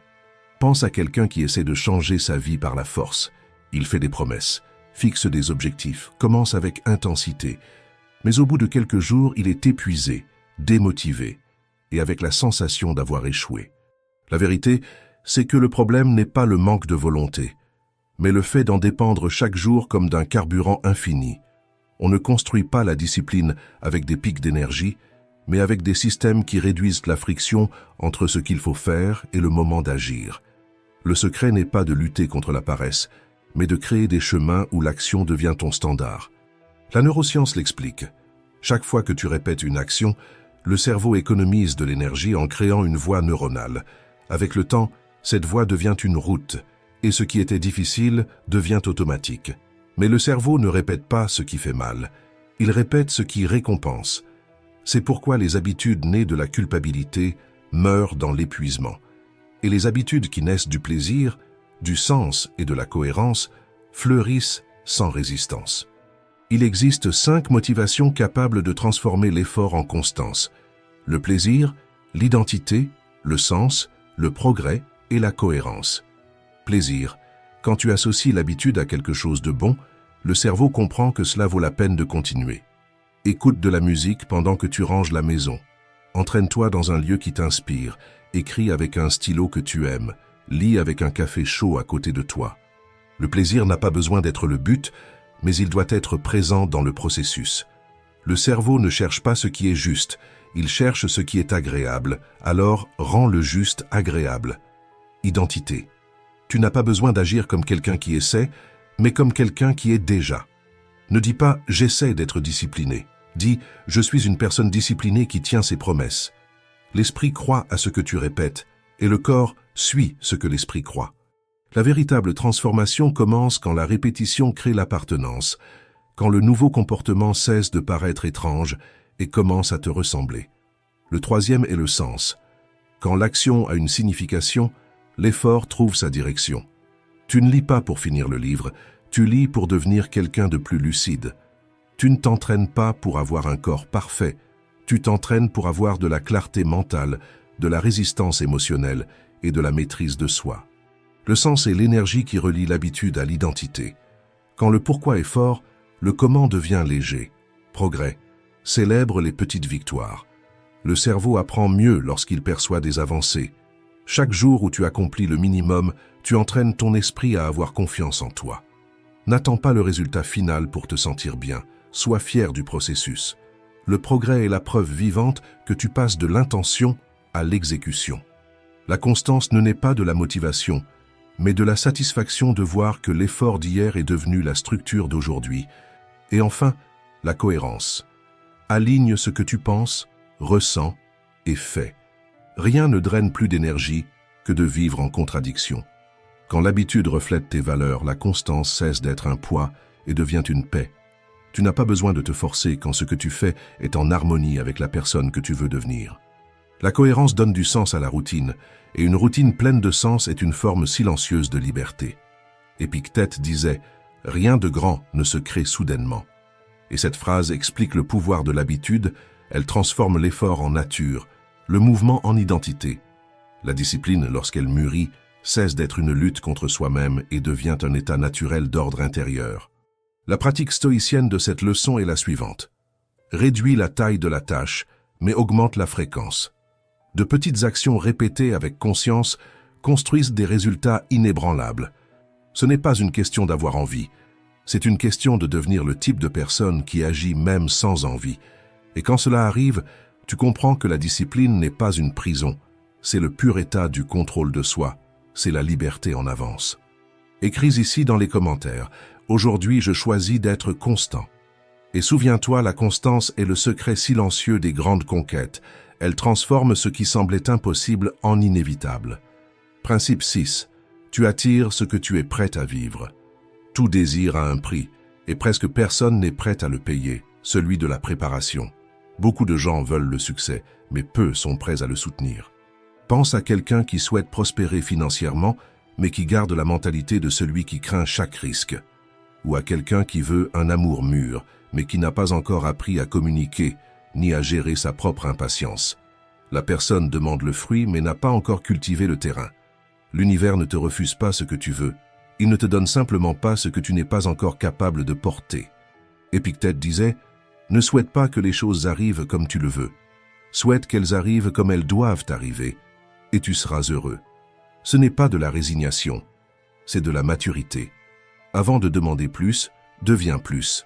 Pense à quelqu'un qui essaie de changer sa vie par la force. Il fait des promesses, fixe des objectifs, commence avec intensité. Mais au bout de quelques jours, il est épuisé, démotivé et avec la sensation d'avoir échoué. La vérité, c'est que le problème n'est pas le manque de volonté, mais le fait d'en dépendre chaque jour comme d'un carburant infini. On ne construit pas la discipline avec des pics d'énergie, mais avec des systèmes qui réduisent la friction entre ce qu'il faut faire et le moment d'agir. Le secret n'est pas de lutter contre la paresse, mais de créer des chemins où l'action devient ton standard. La neuroscience l'explique. Chaque fois que tu répètes une action, le cerveau économise de l'énergie en créant une voie neuronale. Avec le temps, cette voie devient une route, et ce qui était difficile devient automatique. Mais le cerveau ne répète pas ce qui fait mal, il répète ce qui récompense. C'est pourquoi les habitudes nées de la culpabilité meurent dans l'épuisement. Et les habitudes qui naissent du plaisir, du sens et de la cohérence fleurissent sans résistance. Il existe 5 motivations capables de transformer l'effort en constance. Le plaisir, l'identité, le sens, le progrès et la cohérence. Plaisir. Quand tu associes l'habitude à quelque chose de bon, le cerveau comprend que cela vaut la peine de continuer. Écoute de la musique pendant que tu ranges la maison. Entraîne-toi dans un lieu qui t'inspire. Écris avec un stylo que tu aimes. Lis avec un café chaud à côté de toi. Le plaisir n'a pas besoin d'être le but, mais il doit être présent dans le processus. Le cerveau ne cherche pas ce qui est juste, il cherche ce qui est agréable, alors rends le juste agréable. Identité. Tu n'as pas besoin d'agir comme quelqu'un qui essaie, mais comme quelqu'un qui est déjà. Ne dis pas « j'essaie d'être discipliné ». Dis « je suis une personne disciplinée qui tient ses promesses ». L'esprit croit à ce que tu répètes, et le corps suit ce que l'esprit croit. La véritable transformation commence quand la répétition crée l'appartenance, quand le nouveau comportement cesse de paraître étrange et commence à te ressembler. Le troisième est le sens. Quand l'action a une signification, l'effort trouve sa direction. Tu ne lis pas pour finir le livre, tu lis pour devenir quelqu'un de plus lucide. Tu ne t'entraînes pas pour avoir un corps parfait, tu t'entraînes pour avoir de la clarté mentale, de la résistance émotionnelle et de la maîtrise de soi. Le sens est l'énergie qui relie l'habitude à l'identité. Quand le pourquoi est fort, le comment devient léger. Progrès. Célèbre les petites victoires. Le cerveau apprend mieux lorsqu'il perçoit des avancées. Chaque jour où tu accomplis le minimum, tu entraînes ton esprit à avoir confiance en toi. N'attends pas le résultat final pour te sentir bien. Sois fier du processus. Le progrès est la preuve vivante que tu passes de l'intention à l'exécution. La constance ne naît pas de la motivation, mais de la satisfaction de voir que l'effort d'hier est devenu la structure d'aujourd'hui. Et enfin, la cohérence. Aligne ce que tu penses, ressens et fais. Rien ne draine plus d'énergie que de vivre en contradiction. Quand l'habitude reflète tes valeurs, la constance cesse d'être un poids et devient une paix. Tu n'as pas besoin de te forcer quand ce que tu fais est en harmonie avec la personne que tu veux devenir. La cohérence donne du sens à la routine, et une routine pleine de sens est une forme silencieuse de liberté. Épictète disait « Rien de grand ne se crée soudainement ». Et cette phrase explique le pouvoir de l'habitude, elle transforme l'effort en nature, le mouvement en identité. La discipline, lorsqu'elle mûrit, cesse d'être une lutte contre soi-même et devient un état naturel d'ordre intérieur. La pratique stoïcienne de cette leçon est la suivante. Réduis la taille de la tâche, mais augmente la fréquence. De petites actions répétées avec conscience construisent des résultats inébranlables. Ce n'est pas une question d'avoir envie, c'est une question de devenir le type de personne qui agit même sans envie. Et quand cela arrive, tu comprends que la discipline n'est pas une prison, c'est le pur état du contrôle de soi, c'est la liberté en avance. Écris ici dans les commentaires, aujourd'hui je choisis d'être constant. Et souviens-toi, la constance est le secret silencieux des grandes conquêtes. Elle transforme ce qui semblait impossible en inévitable. Principe 6. Tu attires ce que tu es prêt à vivre. Tout désir a un prix, et presque personne n'est prêt à le payer, celui de la préparation. Beaucoup de gens veulent le succès, mais peu sont prêts à le soutenir. Pense à quelqu'un qui souhaite prospérer financièrement, mais qui garde la mentalité de celui qui craint chaque risque, ou à quelqu'un qui veut un amour mûr, mais qui n'a pas encore appris à communiquer, ni à gérer sa propre impatience. La personne demande le fruit, mais n'a pas encore cultivé le terrain. L'univers ne te refuse pas ce que tu veux, il ne te donne simplement pas ce que tu n'es pas encore capable de porter. Épictète disait, « Ne souhaite pas que les choses arrivent comme tu le veux. Souhaite qu'elles arrivent comme elles doivent arriver, et tu seras heureux. » Ce n'est pas de la résignation, c'est de la maturité. Avant de demander plus, deviens plus.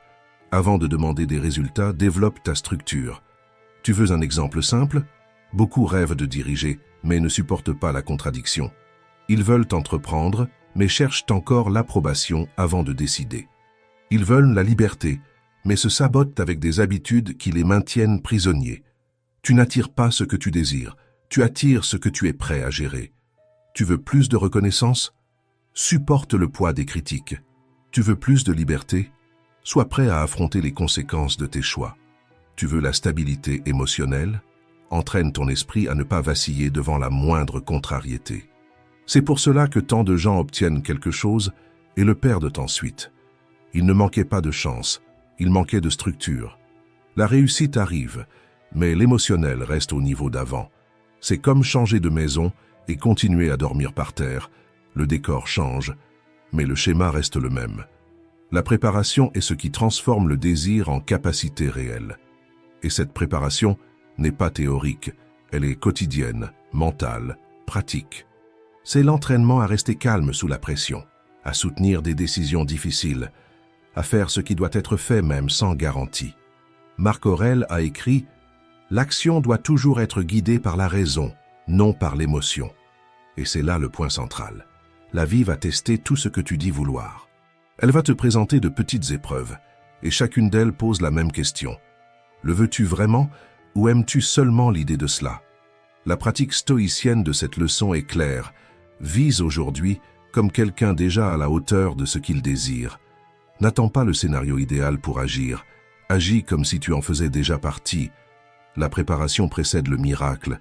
Avant de demander des résultats, développe ta structure. Tu veux un exemple simple? Beaucoup rêvent de diriger, mais ne supportent pas la contradiction. Ils veulent entreprendre, mais cherchent encore l'approbation avant de décider. Ils veulent la liberté, mais se sabotent avec des habitudes qui les maintiennent prisonniers. Tu n'attires pas ce que tu désires, tu attires ce que tu es prêt à gérer. Tu veux plus de reconnaissance? Supporte le poids des critiques. Tu veux plus de liberté? Sois prêt à affronter les conséquences de tes choix. Tu veux la stabilité émotionnelle? Entraîne ton esprit à ne pas vaciller devant la moindre contrariété. C'est pour cela que tant de gens obtiennent quelque chose et le perdent ensuite. Il ne manquait pas de chance, il manquait de structure. La réussite arrive, mais l'émotionnel reste au niveau d'avant. C'est comme changer de maison et continuer à dormir par terre. Le décor change, mais le schéma reste le même. La préparation est ce qui transforme le désir en capacité réelle. Et cette préparation n'est pas théorique, elle est quotidienne, mentale, pratique. C'est l'entraînement à rester calme sous la pression, à soutenir des décisions difficiles, à faire ce qui doit être fait même sans garantie. Marc Aurèle a écrit « L'action doit toujours être guidée par la raison, non par l'émotion. » Et c'est là le point central. La vie va tester tout ce que tu dis vouloir. Elle va te présenter de petites épreuves, et chacune d'elles pose la même question. Le veux-tu vraiment ou aimes-tu seulement l'idée de cela? La pratique stoïcienne de cette leçon est claire. Vise aujourd'hui comme quelqu'un déjà à la hauteur de ce qu'il désire. N'attends pas le scénario idéal pour agir. Agis comme si tu en faisais déjà partie. La préparation précède le miracle.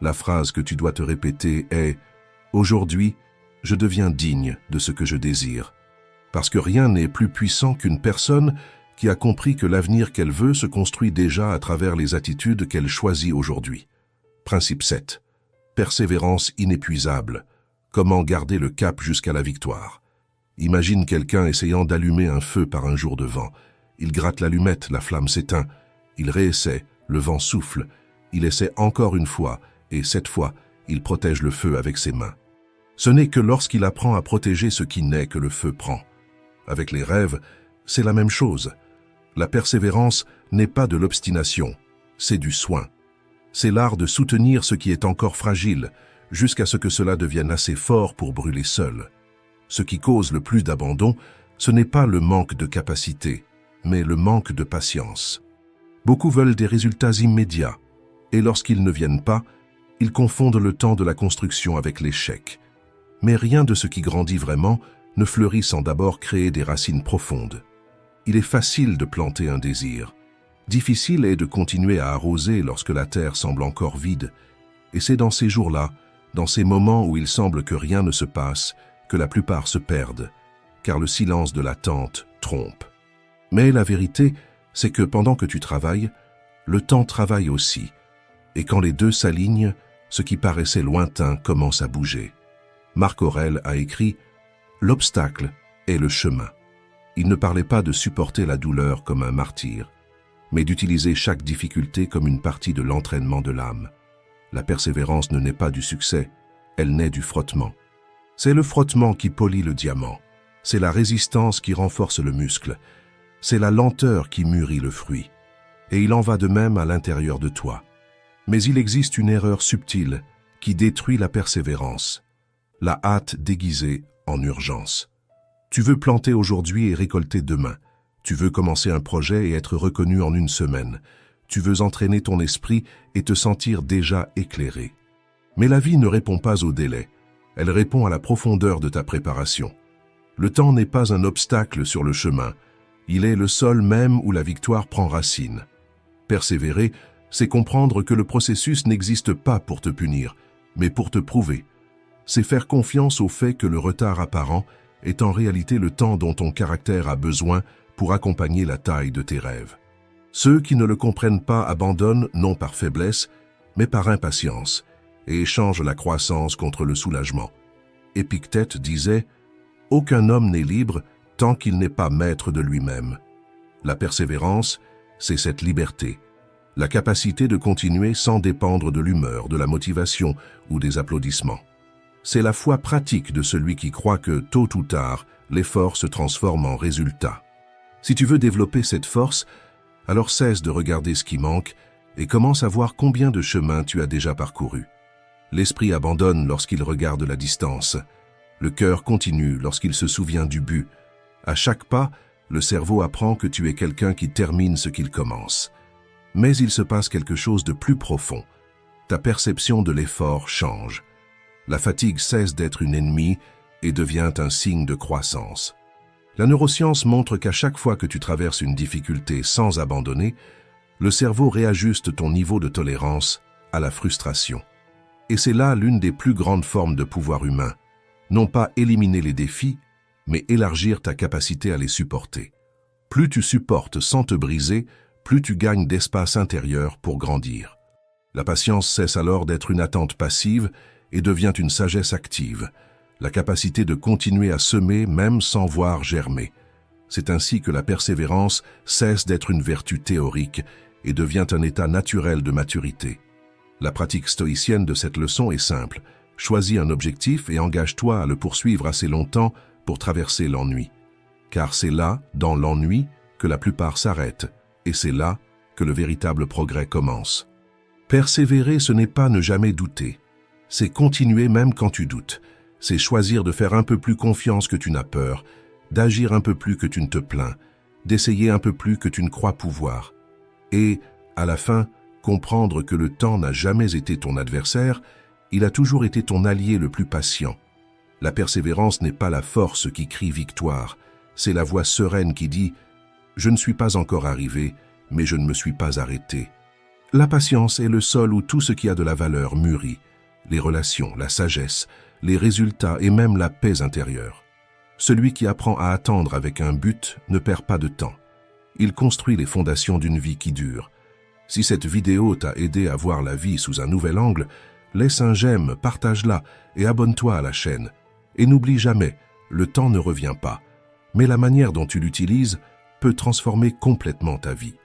La phrase que tu dois te répéter est « Aujourd'hui, je deviens digne de ce que je désire. » Parce que rien n'est plus puissant qu'une personne qui a compris que l'avenir qu'elle veut se construit déjà à travers les attitudes qu'elle choisit aujourd'hui. Principe 7. Persévérance inépuisable. Comment garder le cap jusqu'à la victoire? Imagine quelqu'un essayant d'allumer un feu par un jour de vent. Il gratte l'allumette, la flamme s'éteint. Il réessaie, le vent souffle. Il essaie encore une fois, et cette fois, il protège le feu avec ses mains. Ce n'est que lorsqu'il apprend à protéger ce qui naît que le feu prend. Avec les rêves, c'est la même chose. La persévérance n'est pas de l'obstination, c'est du soin. C'est l'art de soutenir ce qui est encore fragile, jusqu'à ce que cela devienne assez fort pour brûler seul. Ce qui cause le plus d'abandon, ce n'est pas le manque de capacité, mais le manque de patience. Beaucoup veulent des résultats immédiats, et lorsqu'ils ne viennent pas, ils confondent le temps de la construction avec l'échec. Mais rien de ce qui grandit vraiment ne fleurit sans d'abord créer des racines profondes. Il est facile de planter un désir. Difficile est de continuer à arroser lorsque la terre semble encore vide. Et c'est dans ces jours-là, dans ces moments où il semble que rien ne se passe, que la plupart se perdent, car le silence de l'attente trompe. Mais la vérité, c'est que pendant que tu travailles, le temps travaille aussi. Et quand les deux s'alignent, ce qui paraissait lointain commence à bouger. Marc Aurèle a écrit « L'obstacle est le chemin ». Il ne parlait pas de supporter la douleur comme un martyr, mais d'utiliser chaque difficulté comme une partie de l'entraînement de l'âme. La persévérance ne naît pas du succès, elle naît du frottement. C'est le frottement qui polit le diamant, c'est la résistance qui renforce le muscle, c'est la lenteur qui mûrit le fruit. Et il en va de même à l'intérieur de toi. Mais il existe une erreur subtile qui détruit la persévérance, la hâte déguisée en urgence. Tu veux planter aujourd'hui et récolter demain. Tu veux commencer un projet et être reconnu en une semaine. Tu veux entraîner ton esprit et te sentir déjà éclairé. Mais la vie ne répond pas au délai. Elle répond à la profondeur de ta préparation. Le temps n'est pas un obstacle sur le chemin. Il est le sol même où la victoire prend racine. Persévérer, c'est comprendre que le processus n'existe pas pour te punir, mais pour te prouver. c'est faire confiance au fait que le retard apparent est en réalité le temps dont ton caractère a besoin pour accompagner la taille de tes rêves. Ceux qui ne le comprennent pas abandonnent non par faiblesse, mais par impatience, et échangent la croissance contre le soulagement. Épictète disait « Aucun homme n'est libre tant qu'il n'est pas maître de lui-même ». La persévérance, c'est cette liberté, la capacité de continuer sans dépendre de l'humeur, de la motivation ou des applaudissements. C'est la foi pratique de celui qui croit que, tôt ou tard, l'effort se transforme en résultat. Si tu veux développer cette force, alors cesse de regarder ce qui manque et commence à voir combien de chemins tu as déjà parcouru. L'esprit abandonne lorsqu'il regarde la distance. Le cœur continue lorsqu'il se souvient du but. À chaque pas, le cerveau apprend que tu es quelqu'un qui termine ce qu'il commence. Mais il se passe quelque chose de plus profond. Ta perception de l'effort change. La fatigue cesse d'être une ennemie et devient un signe de croissance. La neuroscience montre qu'à chaque fois que tu traverses une difficulté sans abandonner, le cerveau réajuste ton niveau de tolérance à la frustration. Et c'est là l'une des plus grandes formes de pouvoir humain. Non pas éliminer les défis, mais élargir ta capacité à les supporter. Plus tu supportes sans te briser, plus tu gagnes d'espace intérieur pour grandir. La patience cesse alors d'être une attente passive et devient une sagesse active, la capacité de continuer à semer même sans voir germer. C'est ainsi que la persévérance cesse d'être une vertu théorique et devient un état naturel de maturité. La pratique stoïcienne de cette leçon est simple. Choisis un objectif et engage-toi à le poursuivre assez longtemps pour traverser l'ennui. Car c'est là, dans l'ennui, que la plupart s'arrêtent, et c'est là que le véritable progrès commence. Persévérer, ce n'est pas ne jamais douter. C'est continuer même quand tu doutes. C'est choisir de faire un peu plus confiance que tu n'as peur, d'agir un peu plus que tu ne te plains, d'essayer un peu plus que tu ne crois pouvoir. Et, à la fin, comprendre que le temps n'a jamais été ton adversaire, il a toujours été ton allié le plus patient. La persévérance n'est pas la force qui crie victoire, c'est la voix sereine qui dit « Je ne suis pas encore arrivé, mais je ne me suis pas arrêté ». La patience est le sol où tout ce qui a de la valeur mûrit, les relations, la sagesse, les résultats et même la paix intérieure. Celui qui apprend à attendre avec un but ne perd pas de temps. Il construit les fondations d'une vie qui dure. Si cette vidéo t'a aidé à voir la vie sous un nouvel angle, laisse un j'aime, partage-la et abonne-toi à la chaîne. Et n'oublie jamais, le temps ne revient pas, mais la manière dont tu l'utilises peut transformer complètement ta vie.